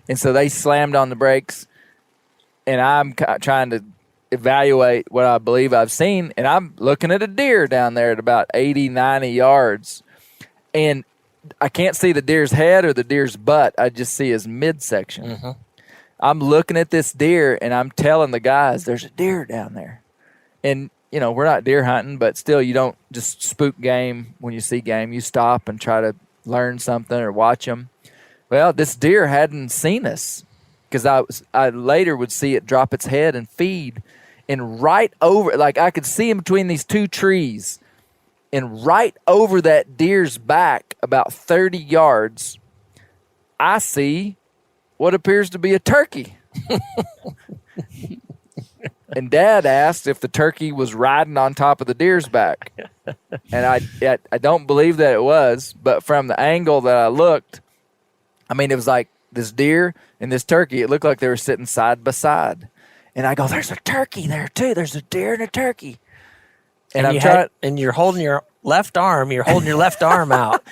and so they slammed on the brakes, and I'm trying to evaluate what I believe I've seen, and I'm looking at a deer down there at about 80, 90 yards, and I can't see the deer's head or the deer's butt. I just see his midsection. Mm-hmm. I'm looking at this deer, and I'm telling the guys, there's a deer down there. And, we're not deer hunting, but still you don't just spook game when you see game. You stop and try to learn something or watch them. Well, this deer hadn't seen us because I later would see it drop its head and feed. And right over, like I could see him between these two trees. And right over that deer's back, about 30 yards, I see what appears to be a turkey. And Dad asked if the turkey was riding on top of the deer's back. And I don't believe that it was, but from the angle that I looked, it was like this deer and this turkey, it looked like they were sitting side by side. And I go, there's a turkey there too. There's a deer and a turkey. And you're holding your left arm. You're holding your left arm out,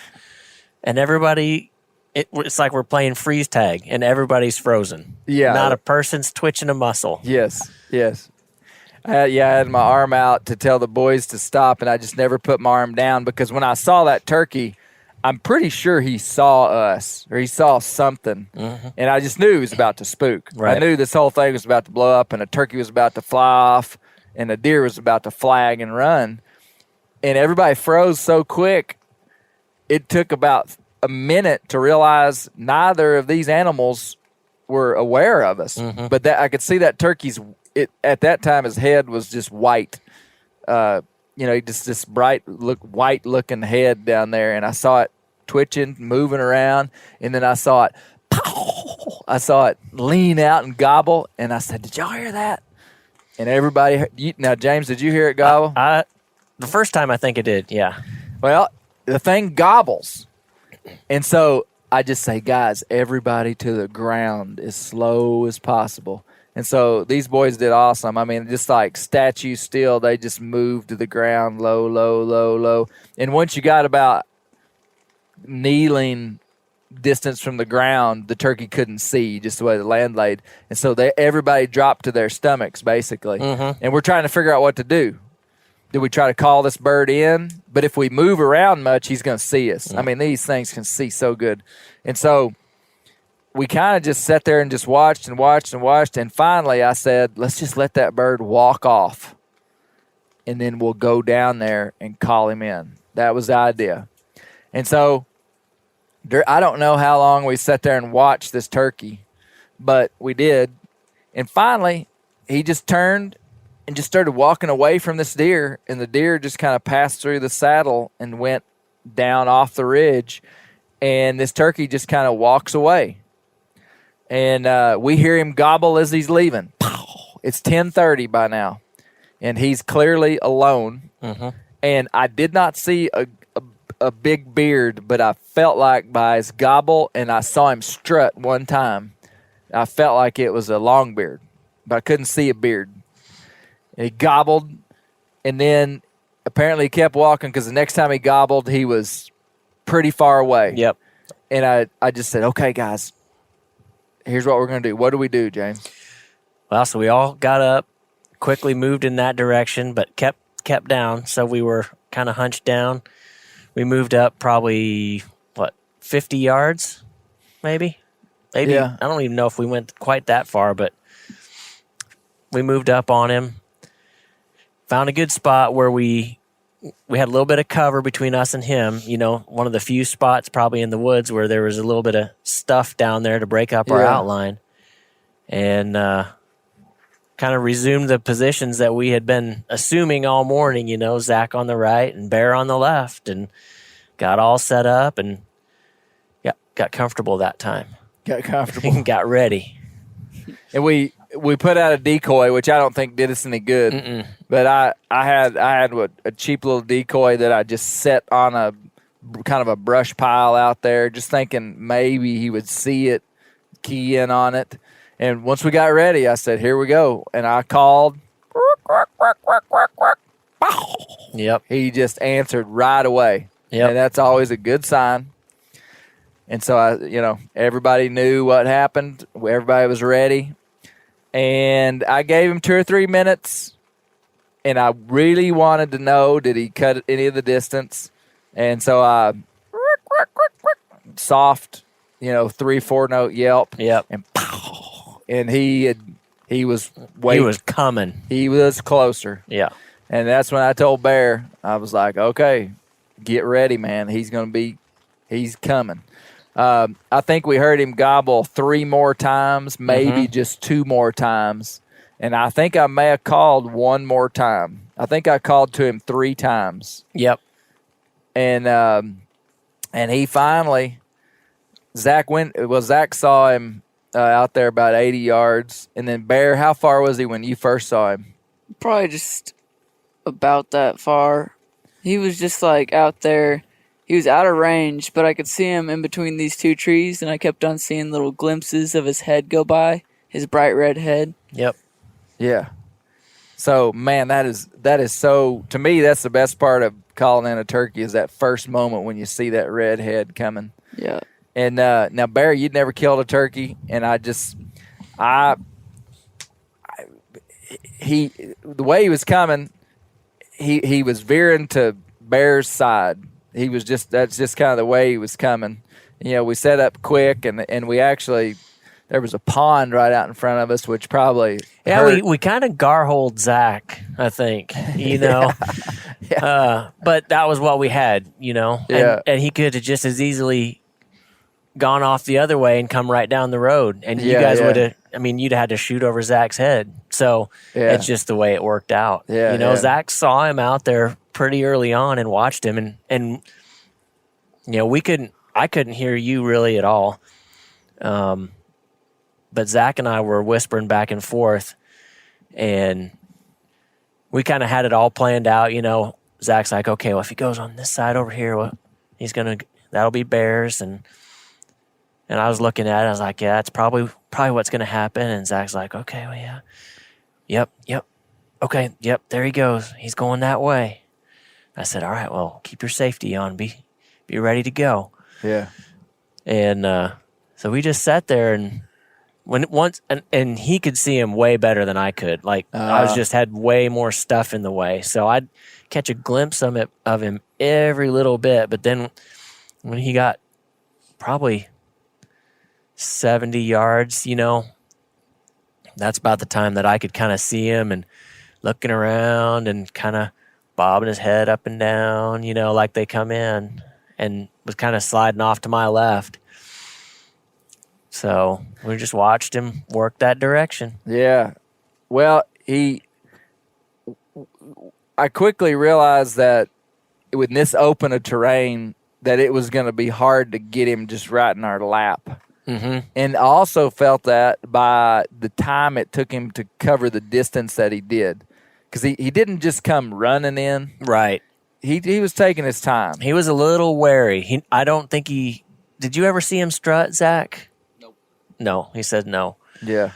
and everybody. It's like we're playing freeze tag, and everybody's frozen. Yeah, not a person's twitching a muscle. Yes. I had my arm out to tell the boys to stop, and I just never put my arm down because when I saw that turkey, I'm pretty sure he saw us or he saw something, and I just knew he was about to spook. Right. I knew this whole thing was about to blow up, and a turkey was about to fly off, and a deer was about to flag and run, and everybody froze so quick. It took about a minute to realize neither of these animals were aware of us, but that I could see that turkey's. At that time, his head was just white. Just this white looking head down there, and I saw it twitching, moving around, and then I saw it. Pow! I saw it lean out and gobble, and I said, "Did y'all hear that?" And everybody heard, now, James, did you hear it gobble? The first time I think it did, yeah. Well, the thing gobbles, and so I just say, guys, everybody to the ground as slow as possible. And so these boys did awesome. Just like statue still, they just moved to the ground low, low, low, low. And once you got about kneeling distance from the ground, the turkey couldn't see just the way the land laid. And so everybody dropped to their stomachs, basically. And we're trying to figure out what to do. Do we try to call this bird in? But if we move around much, he's going to see us. These things can see so good. And so we kind of just sat there and just watched and watched and watched. And finally I said, let's just let that bird walk off. And then we'll go down there and call him in. That was the idea. And so I don't know how long we sat there and watched this turkey, but we did. And finally, he just turned and just started walking away from this deer. And the deer just kind of passed through the saddle and went down off the ridge. And this turkey just kind of walks away. And we hear him gobble as he's leaving. Pow! It's 10:30 by now, and he's clearly alone. And I did not see a big beard, but I felt like by his gobble, and I saw him strut one time, I felt like it was a long beard, but I couldn't see a beard. And he gobbled, and then apparently he kept walking because the next time he gobbled, he was pretty far away. Yep. And I just said, okay, guys, here's what we're going to do. What do we do, James? Well, so we all got up, quickly moved in that direction, but kept down. So we were kind of hunched down. We moved up probably, 50 yards, maybe? Yeah. I don't even know if we went quite that far, but we moved up on him. Found a good spot where we had a little bit of cover between us and him. One of the few spots probably in the woods where there was a little bit of stuff down there to break up our outline. And kind of resumed the positions that we had been assuming all morning, Zach on the right and Bear on the left, and got all set up and got comfortable that time. Got comfortable. Got ready. And we put out a decoy, which I don't think did us any good. But I had a cheap little decoy that I just set on a kind of a brush pile out there, just thinking maybe he would see it, key in on it. And once we got ready, I said, here we go. And I called. Yep. He just answered right away. Yep. And that's always a good sign. And so, everybody knew what happened. Everybody was ready. And I gave him 2 or 3 minutes. And I really wanted to know, did he cut any of the distance? And so I soft, 3-4 note yelp. Yep. And he was He was coming. He was closer. Yeah. And that's when I told Bear, I was like, okay, get ready, man. He's coming. I think we heard him gobble 3 more times, maybe just 2 more times. And I think I may have called 1 more time. I think I called to him 3 times. Yep. And he finally, Zach saw him out there about 80 yards. And then Bear, how far was he when you first saw him? Probably just about that far. He was just like out there. He was out of range, but I could see him in between these 2 trees, and I kept on seeing little glimpses of his head go by, his bright red head. Yep. Yeah. So, man, that is so, to me, that's the best part of calling in a turkey is that first moment when you see that red head coming. Yeah. And now, Barry, you'd never killed a turkey, and the way he was coming, he was veering to Bear's side. That's just kind of the way he was coming. We set up quick, and we actually, there was a pond right out in front of us, which probably hurt. We kind of garholed Zach, I think, Yeah. but that was what we had, Yeah. and he could have just as easily gone off the other way and come right down the road, and you guys would have, you'd have had to shoot over Zach's head. So it's just the way it worked out. Yeah, Zach saw him out there pretty early on and watched him, and I couldn't hear you really at all. But Zach and I were whispering back and forth, and we kind of had it all planned out. Zach's like, okay, well, if he goes on this side over here, well, that'll be bears. And I was looking at it, I was like, yeah, that's probably what's going to happen. And Zach's like, okay, well, yeah. Yep. Okay, yep, there he goes. He's going that way. I said, all right, well, keep your safety on. Be ready to go. Yeah. And so we just sat there, and and he could see him way better than I could. Like I just had way more stuff in the way, so I'd catch a glimpse of him every little bit. But then when he got probably 70 yards, that's about the time that I could kind of see him and looking around and kind of bobbing his head up and down, like they come in, and was kind of sliding off to my left. So we just watched him work that direction. Yeah. Well, I quickly realized that with this open a terrain that it was going to be hard to get him just right in our lap. Mm-hmm. And I also felt that by the time it took him to cover the distance that he did. Because he didn't just come running in. Right. He was taking his time. He was a little wary. I don't think did you ever see him strut, Zach? No, he said no. Yeah.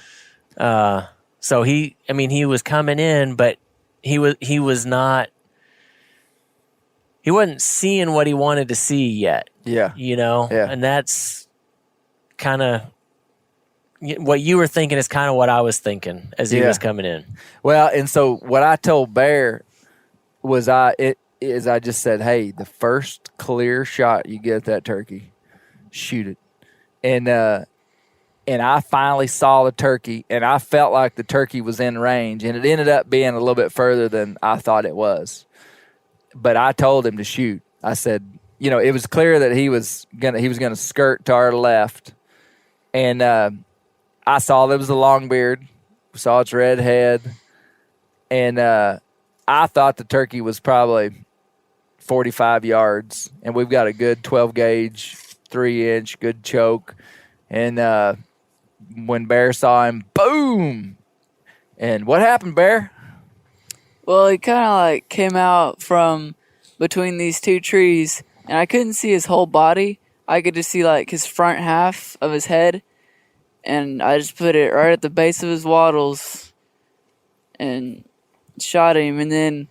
So he was coming in, but he wasn't seeing what he wanted to see yet. Yeah. Yeah. And that's kind of what you were thinking is kind of what I was thinking as he was coming in. Well, and so what I told Bear was I just said, hey, the first clear shot you get at that turkey, shoot it. And I finally saw the turkey, and I felt like the turkey was in range, and it ended up being a little bit further than I thought it was. But I told him to shoot. I said, it was clear that he was gonna skirt to our left, and I saw there was a long beard, saw its red head, and I thought the turkey was probably 45 yards, and we've got a good 12 gauge, 3-inch, good choke, and when Bear saw him, boom! And what happened, Bear? Well, he kind of came out from between these 2 trees, and I couldn't see his whole body. I could just see his front half of his head, and I just put it right at the base of his wattles and shot him. And then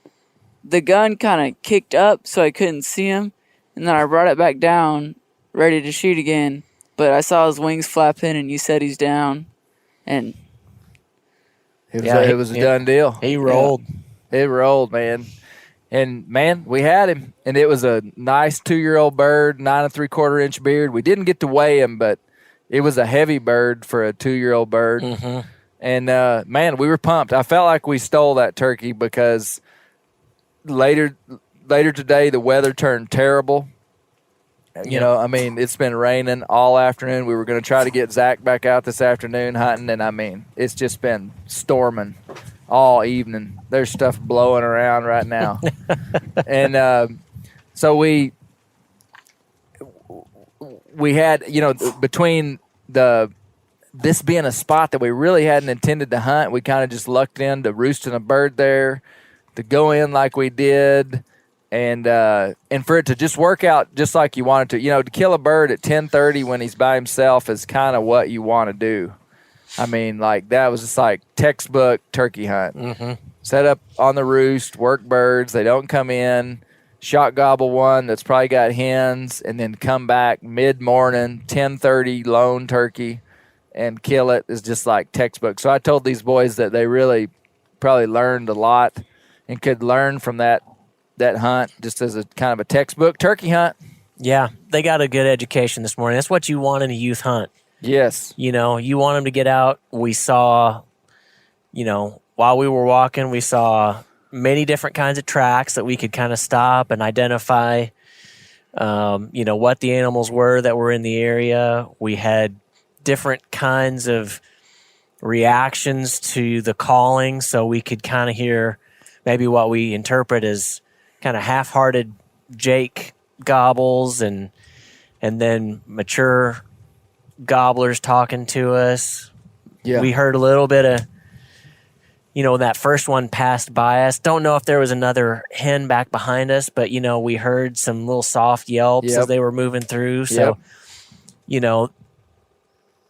the gun kind of kicked up so I couldn't see him, and then I brought it back down, ready to shoot again. But I saw his wings flapping, and you said he's down, and it was a done deal. He rolled. It rolled, man. And, man, we had him, and it was a nice 2-year-old bird, 9 3/4-inch beard. We didn't get to weigh him, but it was a heavy bird for a 2-year-old bird. Mm-hmm. And, man, we were pumped. I felt like we stole that turkey because later today the weather turned terrible. You know, I mean, it's been raining all afternoon. We were going to try to get Zach back out this afternoon hunting, and, I mean, it's just been storming all evening. There's stuff blowing around right now. And so we had, you know, between this being a spot that we really hadn't intended to hunt, we kind of just lucked into roosting a bird there, to go in like we did, and for it to just work out just like you wanted to. You know, to kill a bird at 10:30 when he's by himself is kind of what you want to do. I mean, like, that was just like textbook turkey hunt. Mm-hmm. Set up on the roost, work birds. They don't come in. Shot gobble one that's probably got hens, and then come back mid-morning, 10:30, lone turkey, and kill it is just like textbook. So I told these boys that they really probably learned a lot and could learn from that hunt just as a kind of a textbook turkey hunt. Yeah, they got a good education this morning. That's what you want in a youth hunt. Yes. You know, you want them to get out. We saw, you know, while we were walking, we saw many different kinds of tracks that we could kind of stop and identify, you know, what the animals were that were in the area. We had different kinds of reactions to the calling, so we could kind of hear maybe what we interpret as kind of half-hearted Jake gobbles and then mature gobblers talking to us. Yeah. We heard a little bit of, you know, that first one passed by us. Don't know if there was another hen back behind us, but, you know, we heard some little soft yelps as they were moving through. So, you know,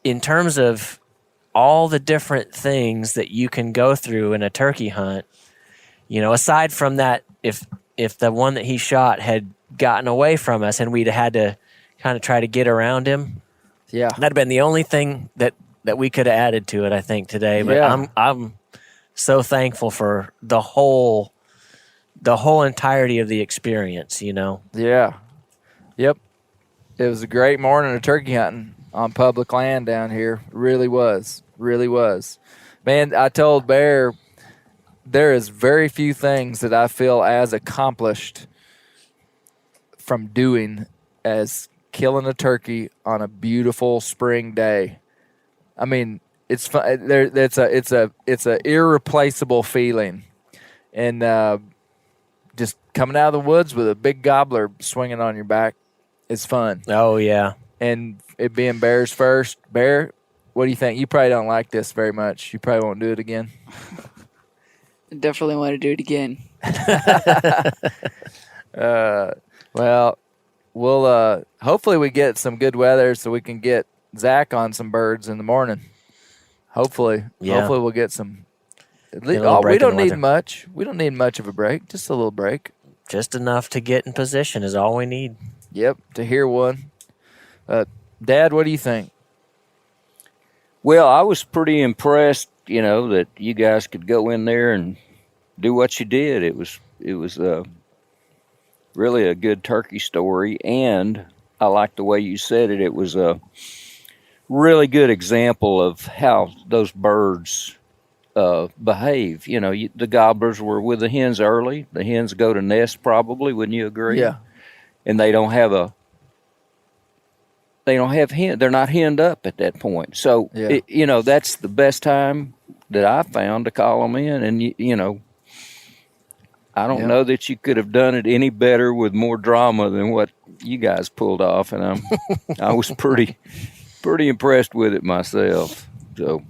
in terms of all the different things that you can go through in a turkey hunt, you know, aside from that, if the one that he shot had gotten away from us and we'd had to kind of try to get around him, that'd have been the only thing that we could have added to it, I think, today. But I'm so thankful for the whole entirety of the experience, you know. Yeah. Yep. It was a great morning of turkey hunting on public land down here. Really was. Really was. Man, I told Bear there is very few things that I feel as accomplished from doing as killing a turkey on a beautiful spring day. I mean, it's fun. It's a irreplaceable feeling, and just coming out of the woods with a big gobbler swinging on your back is fun. Oh yeah, and it being Bear's first. Bear, what do you think? You probably don't like this very much. You probably won't do it again. I definitely want to do it again. Well, we'll hopefully we get some good weather so we can get Zach on some birds in the morning. Hopefully we'll get some. We don't need much. We don't need much of a break. Just a little break. Just enough to get in position is all we need. Yep, to hear one. Dad, what do you think? Well, I was pretty impressed, you know, that you guys could go in there and do what you did. It was really a good turkey story, and I like the way you said it. It was a really good example of how those birds behave. You know, the gobblers were with the hens early. The hens go to nest probably, wouldn't you agree? Yeah. And they don't have they're not henned up at that point. So, you know, that's the best time that I found to call them in. And, you know, I don't know that you could have done it any better with more drama than what you guys pulled off. And I was pretty impressed with it myself. So,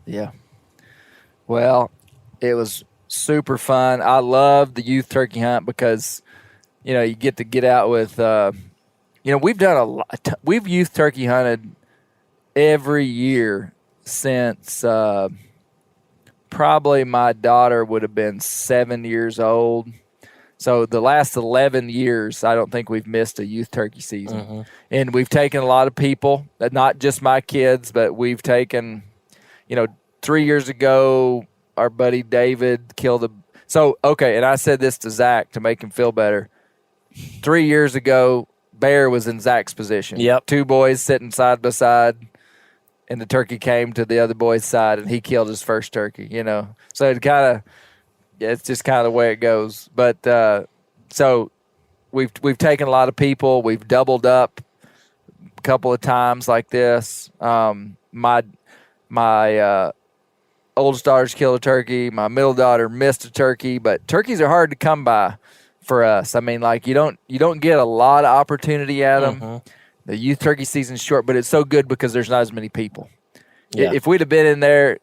yeah. Well, it was super fun. I love the youth turkey hunt because, you know, you get to get out with, you know, we've done we've youth turkey hunted every year since probably my daughter would have been 7 years old. So the last 11 years, I don't think we've missed a youth turkey season. Mm-hmm. And we've taken a lot of people, not just my kids, but we've taken, 3 years ago, our buddy David killed a. So, okay, and I said this to Zach to make him feel better. 3 years ago, Bear was in Zach's position. Yep. 2 boys sitting side by side, and the turkey came to the other boy's side, and he killed his first turkey, So it kind of. Yeah, it's just kind of the way it goes. But so we've taken a lot of people. We've doubled up a couple of times like this. My oldest daughter's killed a turkey. My middle daughter missed a turkey. But turkeys are hard to come by for us. I mean, like you don't get a lot of opportunity at them. Mm-hmm. The youth turkey season's short, but it's so good because there's not as many people. Yeah. If we'd have been in there,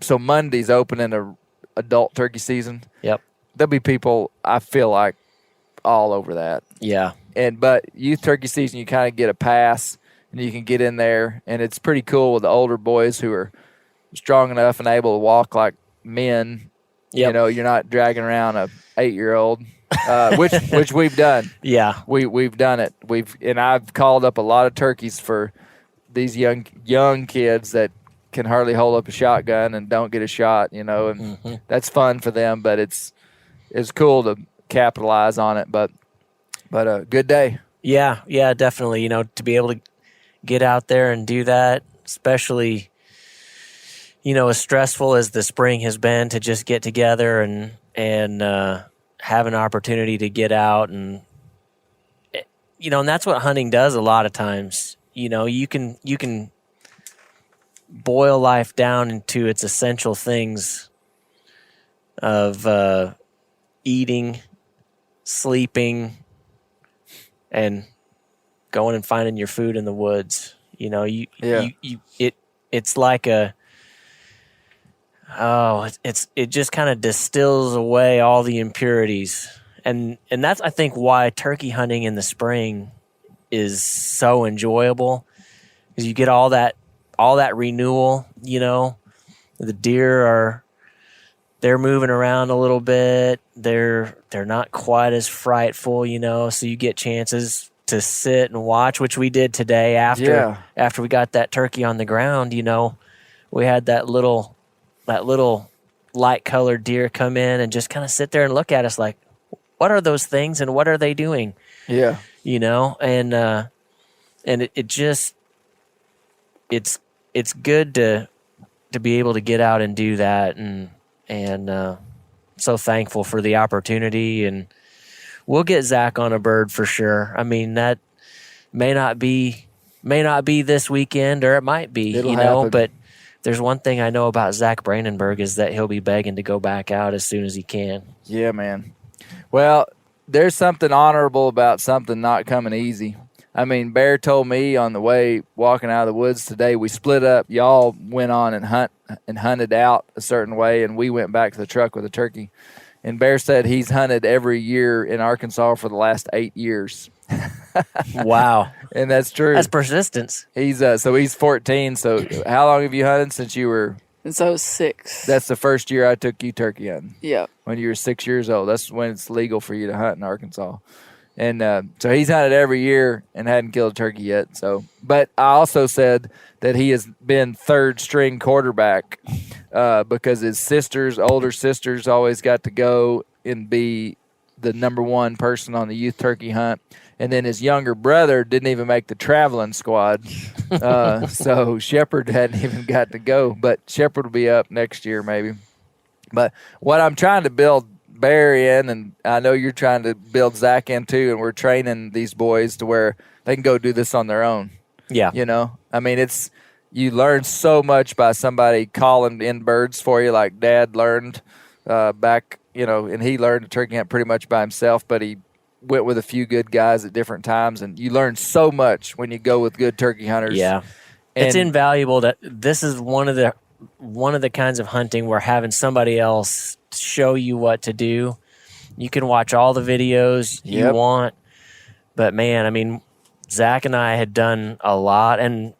so Monday's opening a adult turkey season. Yep. There'll be people, I feel like, all over that. Yeah. But youth turkey season, you kind of get a pass and you can get in there, and it's pretty cool with the older boys who are strong enough and able to walk like men. Yep. You're not dragging around a 8-year-old, which we've done. Yeah. We've done it. And I've called up a lot of turkeys for these young kids that can hardly hold up a shotgun and don't get a shot, and that's fun for them, but it's cool to capitalize on it, but a good day. Yeah, definitely, to be able to get out there and do that, especially, as stressful as the spring has been, to just get together and have an opportunity to get out and that's what hunting does a lot of times. You can boil life down into its essential things of eating, sleeping, and going and finding your food in the woods. It's like it just kind of distills away all the impurities, and that's, I think, why turkey hunting in the spring is so enjoyable, because you get all that renewal. The deer they're moving around a little bit. They're not quite as frightful, so you get chances to sit and watch, which we did today after we got that turkey on the ground. We had that little light colored deer come in and just kind of sit there and look at us like, what are those things and what are they doing? Yeah. And it just, it's good to be able to get out and do that, and so thankful for the opportunity. And we'll get Zach on a bird for sure. I mean, that may not be this weekend, or it might be, It'll happen. But there's one thing I know about Zach Brandenburg is that he'll be begging to go back out as soon as he can. Yeah, man. Well, there's something honorable about something not coming easy. I mean, Bear told me on the way walking out of the woods today, we split up. Y'all went on and hunted out a certain way, and we went back to the truck with a turkey. And Bear said he's hunted every year in Arkansas for the last 8 years. Wow. And that's true. That's persistence. He's 14. So how long have you hunted since you were? Since I was 6. That's the first year I took you turkey hunting. Yeah. When you were 6 years old. That's when it's legal for you to hunt in Arkansas. And so he's hunted every year and hadn't killed a turkey yet. So, but I also said that he has been third string quarterback because his older sisters, always got to go and be the number one person on the youth turkey hunt. And then his younger brother didn't even make the traveling squad. So Shepard hadn't even got to go. But Shepard will be up next year maybe. But what I'm trying to build Bear in, and I know you're trying to build Zach in too, and we're training these boys to where they can go do this on their own. Yeah. I mean, you learn so much by somebody calling in birds for you, like Dad learned back, and he learned to turkey hunt pretty much by himself, but he went with a few good guys at different times, and you learn so much when you go with good turkey hunters. Yeah. And it's invaluable that this is one of the kinds of hunting where having somebody else show you what to do. You can watch all the videos you Yep. want, but man, I mean, Zach and I had done a lot, and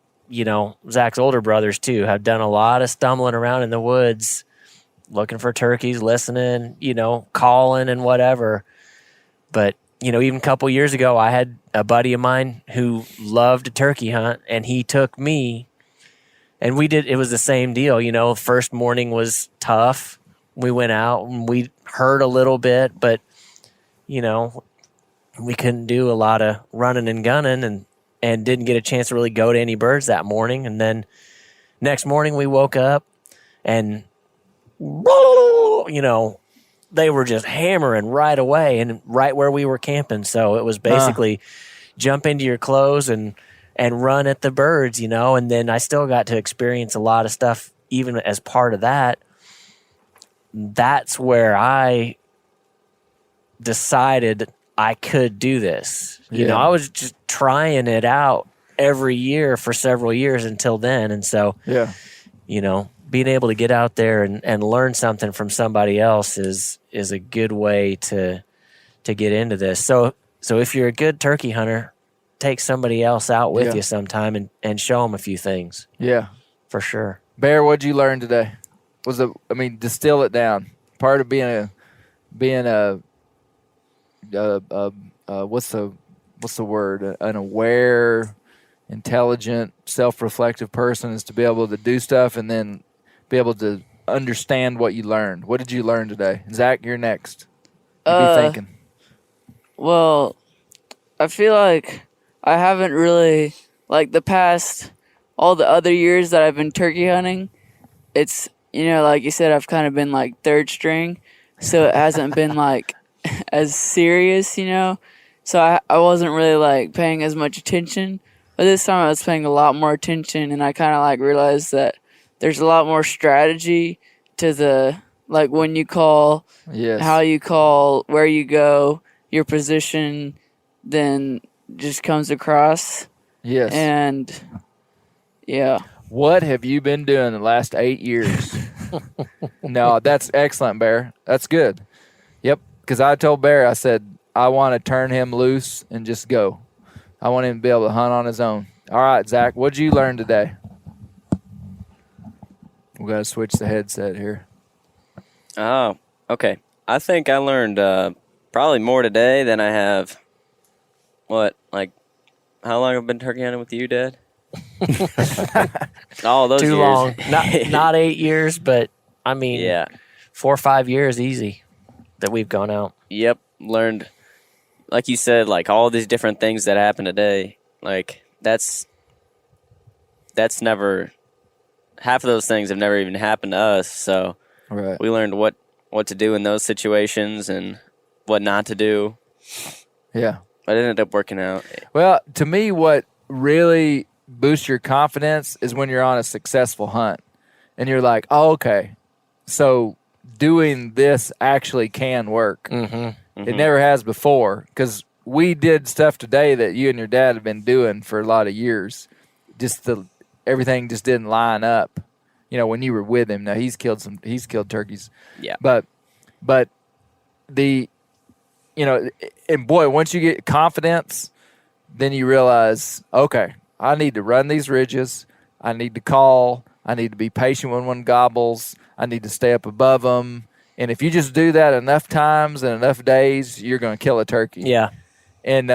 Zach's older brothers too have done a lot of stumbling around in the woods, looking for turkeys, listening, calling and whatever. But, even a couple years ago, I had a buddy of mine who loved to turkey hunt, and he took me, and it was the same deal. First morning was tough. We went out and we heard a little bit, but, we couldn't do a lot of running and gunning and didn't get a chance to really go to any birds that morning. And then next morning we woke up and, they were just hammering right away and right where we were camping. So it was basically jump into your clothes and run at the birds, and then I still got to experience a lot of stuff even as part of that. That's where I decided I could do this. I was just trying it out every year for several years until then. And so, being able to get out there and learn something from somebody else is a good way to get into this. So if you're a good turkey hunter, take somebody else out with you sometime and show them a few things. Yeah, for sure. Bear, what'd you learn today? Distill it down. Part of being a what's the word? An aware, intelligent, self-reflective person is to be able to do stuff and then be able to understand what you learned. What did you learn today? Zach, you're next. What are you thinking? Well, I feel like I haven't really, all the other years that I've been turkey hunting, it's, like you said, I've kind of been like third string, so it hasn't been as serious, so I wasn't really paying as much attention. But this time I was paying a lot more attention, and I kind of realized that there's a lot more strategy to the when you call, how you call, where you go, your position, then just comes across. Yes. And yeah. What have you been doing the last 8 years? No, that's excellent, Bear. That's good. Yep. Because I told Bear, I said, I want to turn him loose and just go. I want him to be able to hunt on his own. All right, Zach, what did you learn today? We got to switch the headset here. Oh, okay. I think I learned probably more today than I have. How long have I been turkey hunting with you, Dad? All those Too years. long. Not 8 years, but 4 or 5 years easy that we've gone out. Yep. Learned, like you said, all these different things that happen today. That's never, half of those things have never even happened to us. So we learned what to do in those situations and what not to do. Yeah. But it ended up working out. Well, to me, what really boosts your confidence is when you're on a successful hunt and you're like, oh, okay, so doing this actually can work. Mm-hmm. Mm-hmm. It never has before, because we did stuff today that you and your dad have been doing for a lot of years. Everything just didn't line up. When you were with him. Now he's killed turkeys. Yeah. But and boy, once you get confidence, then you realize, okay, I need to run these ridges. I need to call. I need to be patient when one gobbles. I need to stay up above them. And if you just do that enough times and enough days, you're going to kill a turkey. Yeah. And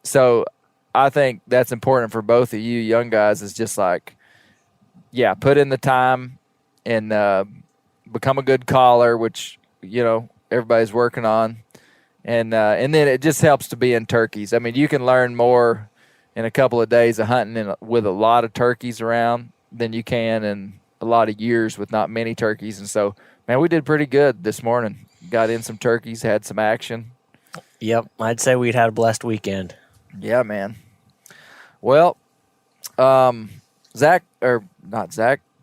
so I think that's important for both of you young guys, is just put in the time and become a good caller, which, everybody's working on. And then it just helps to be in turkeys. You can learn more in a couple of days of hunting with a lot of turkeys around than you can in a lot of years with not many turkeys. And so, man, we did pretty good this morning. Got in some turkeys, had some action. Yep, I'd say we'd had a blessed weekend. Yeah, man. Well,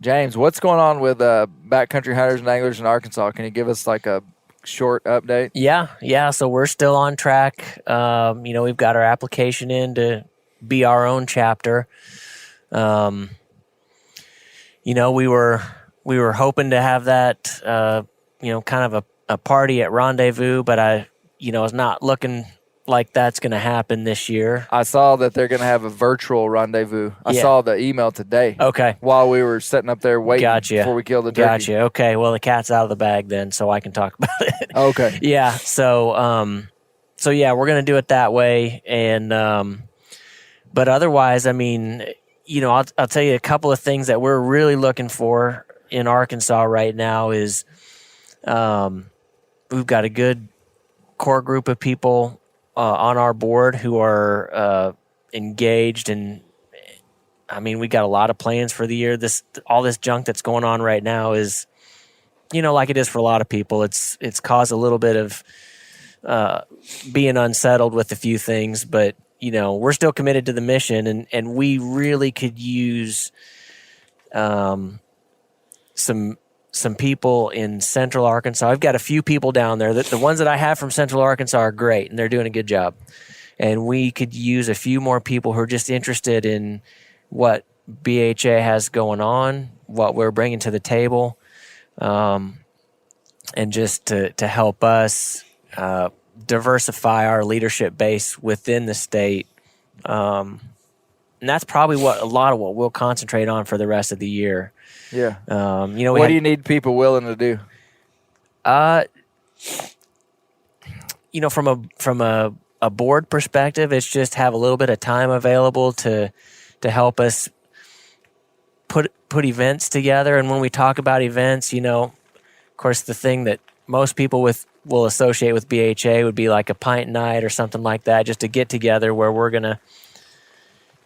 James, what's going on with backcountry hunters and anglers in Arkansas? Can you give us a short update? Yeah. So we're still on track. We've got our application in to be our own chapter. We were hoping to have that, kind of a party at Rendezvous, but it's not looking like that's going to happen this year. I saw that they're going to have a virtual rendezvous. I Yeah. saw the email today. Okay. While we were sitting up there waiting Gotcha. before we killed the turkey. Gotcha. Okay. Well, the cat's out of the bag then, so I can talk about it. Okay. Yeah. So yeah, we're going to do it that way. And, but otherwise, I mean, you know, I'll tell you a couple of things that we're really looking for in Arkansas right now is, we've got a good core group of people on our board who are engaged, and I mean, we got a lot of plans for the year. All this junk that's going on right now is, you know, like it is for a lot of people. It's caused a little bit of being unsettled with a few things, but you know, we're still committed to the mission, and we really could use some people in Central Arkansas. I've got a few people down there. The ones that I have from Central Arkansas are great, and they're doing a good job. And we could use a few more people who are just interested in what BHA has going on, what we're bringing to the table, and just to help us diversify our leadership base within the state. And that's probably a lot of what we'll concentrate on for the rest of the year. Yeah. You know, what do you need people willing to do? You know, from a board perspective, it's just have a little bit of time available to help us put events together. And when we talk about events, you know, of course, the thing that most people will associate with BHA would be like a pint night or something like that, just to get together where we're gonna,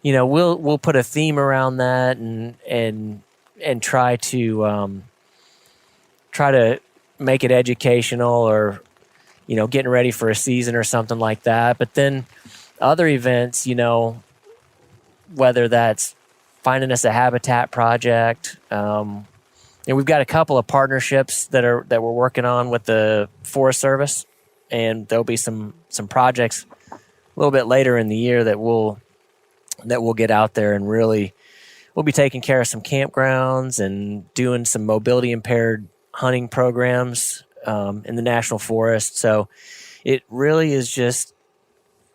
you know, we'll put a theme around that and try to make it educational, or you know, getting ready for a season or something like that. But then other events, you know, whether that's finding us a habitat project, and we've got a couple of partnerships that we're working on with the Forest Service, and there'll be some projects a little bit later in the year that we'll get out there, and really we'll be taking care of some campgrounds and doing some mobility impaired hunting programs in the national forest. So it really is just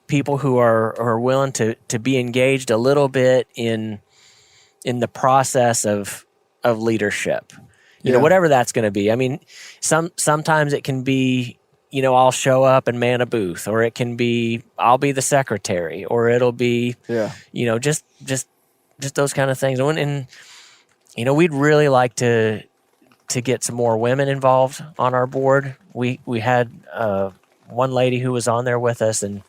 people who are willing to be engaged a little bit in the process of leadership. You know, whatever that's going to be. I mean, sometimes it can be, you know, I'll show up and man a booth, or it can be I'll be the secretary, or it'll be, you know, just those kind of things. And you know, we'd really like to get some more women involved on our board. We had one lady who was on there with us, and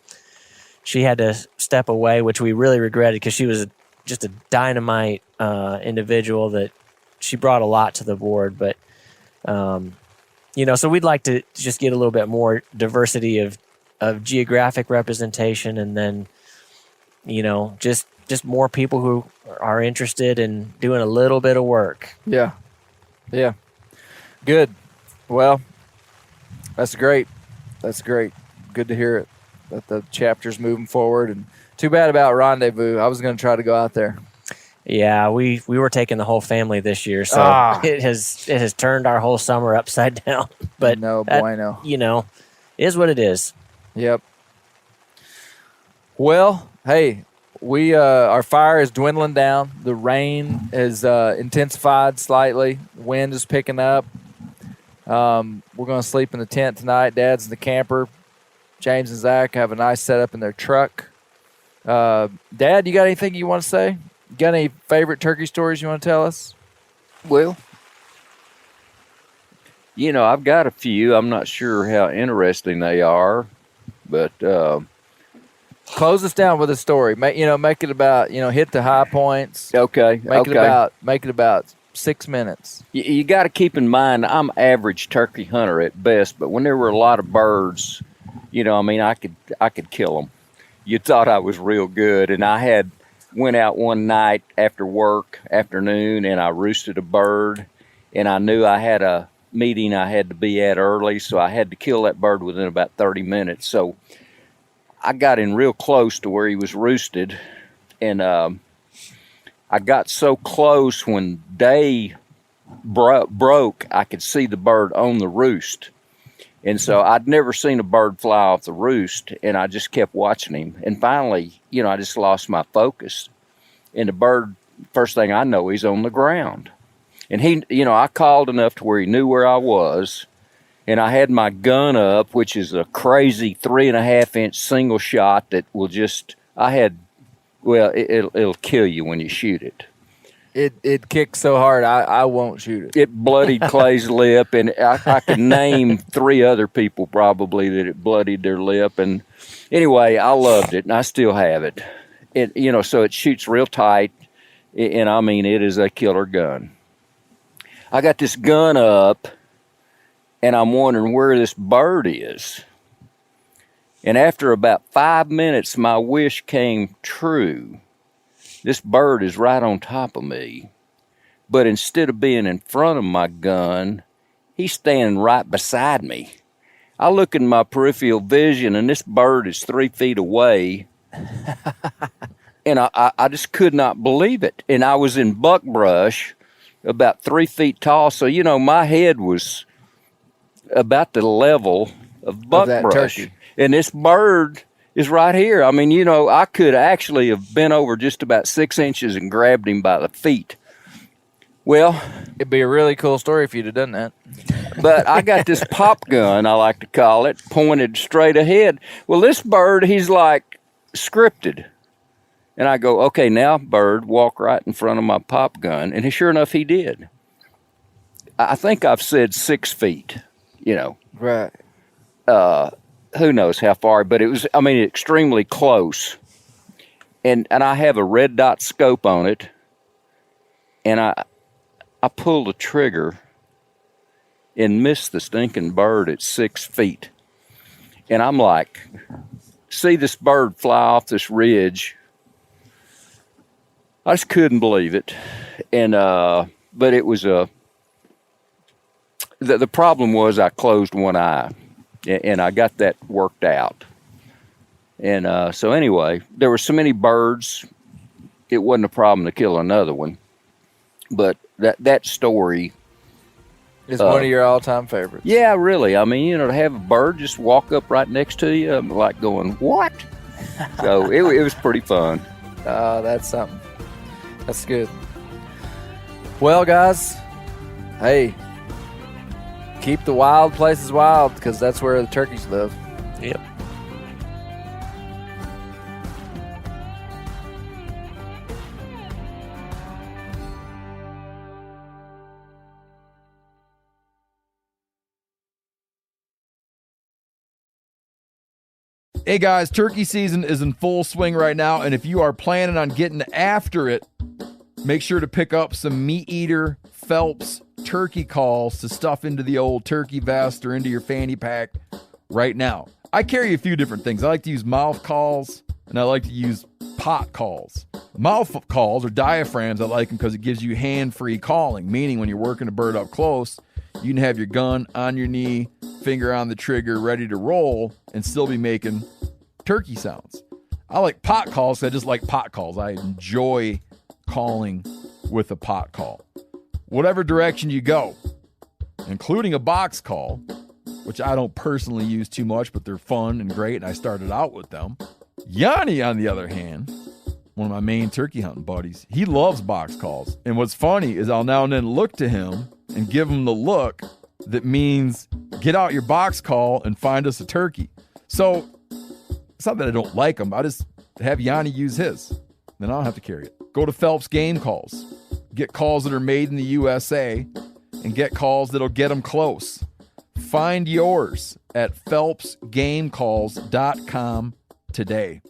she had to step away, which we really regretted, because she was just a dynamite individual that she brought a lot to the board. But you know, so we'd like to just get a little bit more diversity of geographic representation, and then, you know, just more people who are interested in doing a little bit of work. Yeah. Good. Well, that's great. Good to hear it, that the chapter's moving forward. And too bad about Rendezvous. I was going to try to go out there. Yeah, we were taking the whole family this year, so it has turned our whole summer upside down. But no bueno. You know, is what it is. Yep. Well, hey, we our fire is dwindling down. The rain has intensified slightly. Wind is picking up. We're going to sleep in the tent tonight. Dad's in the camper. James and Zach have a nice setup in their truck. Dad, you got anything you want to say? You got any favorite turkey stories you want to tell us? Well, you know, I've got a few. I'm not sure how interesting they are, but close us down with a story. Make it about, hit the high points. Okay. Make it about 6 minutes. You got to keep in mind, I'm average turkey hunter at best, but when there were a lot of birds, I could kill them. You thought I was real good, and I went out one night after work, afternoon, and I roosted a bird, and I knew I had a meeting I had to be at early, so I had to kill that bird within about 30 minutes. So I got in real close to where he was roosted, and I got so close when day broke, I could see the bird on the roost. And so I'd never seen a bird fly off the roost, and I just kept watching him. And finally, I just lost my focus. And the bird, first thing I know, he's on the ground. And he, I called enough to where he knew where I was. And I had my gun up, which is a crazy 3.5-inch single shot that will it'll kill you when you shoot it. It kicked so hard, I won't shoot it. It bloodied Clay's lip, and I could name 3 other people probably that it bloodied their lip. And anyway, I loved it, and I still have it. So it shoots real tight, and I mean, it is a killer gun. I got this gun up, and I'm wondering where this bird is. And after about 5 minutes, my wish came true. This bird is right on top of me. But instead of being in front of my gun, he's standing right beside me. I look in my peripheral vision, and this bird is 3 feet away. And I just could not believe it. And I was in buckbrush, about 3 feet tall. So, my head was about the level of buckbrush. And this bird is right here. I mean, I could actually have bent over just about 6 inches and grabbed him by the feet. Well, it'd be a really cool story if you'd have done that. But I got this pop gun, I like to call it, pointed straight ahead. Well, this bird, he's like scripted. And I go, okay, now, bird, walk right in front of my pop gun. And sure enough, he did. I think I've said 6 feet, Right. Who knows how far, but it was, extremely close. And I have a red dot scope on it, and I pulled the trigger and missed the stinking bird at 6 feet. And I'm like, see this bird fly off this ridge. I just couldn't believe it. And, but it was the problem was I closed one eye. And I got that worked out. And so anyway, there were so many birds, it wasn't a problem to kill another one. But that story is one of your all-time favorites. Yeah, really. To have a bird just walk up right next to you, I'm like going, what? So it was pretty fun. That's something. That's good. Well, guys, hey, keep the wild places wild, because that's where the turkeys live. Yep. Hey guys, turkey season is in full swing right now, and if you are planning on getting after it, make sure to pick up some Meat Eater Phelps turkey calls to stuff into the old turkey vest or into your fanny pack right now. I carry a few different things. I like to use mouth calls, and I like to use pot calls. Mouth calls or diaphragms, I like them because it gives you hand-free calling, meaning when you're working a bird up close, you can have your gun on your knee, finger on the trigger, ready to roll, and still be making turkey sounds. I like pot calls. I just like pot calls. I enjoy calling with a pot call. Whatever direction you go, including a box call, which I don't personally use too much, but they're fun and great, and I started out with them. Yanni, on the other hand, one of my main turkey hunting buddies, he loves box calls. And what's funny is I'll now and then look to him and give him the look that means get out your box call and find us a turkey. So it's not that I don't like them. I just have Yanni use his. Then I don't have to carry it. Go to Phelps Game Calls. Get calls that are made in the USA and get calls that'll get them close. Find yours at phelpsgamecalls.com today.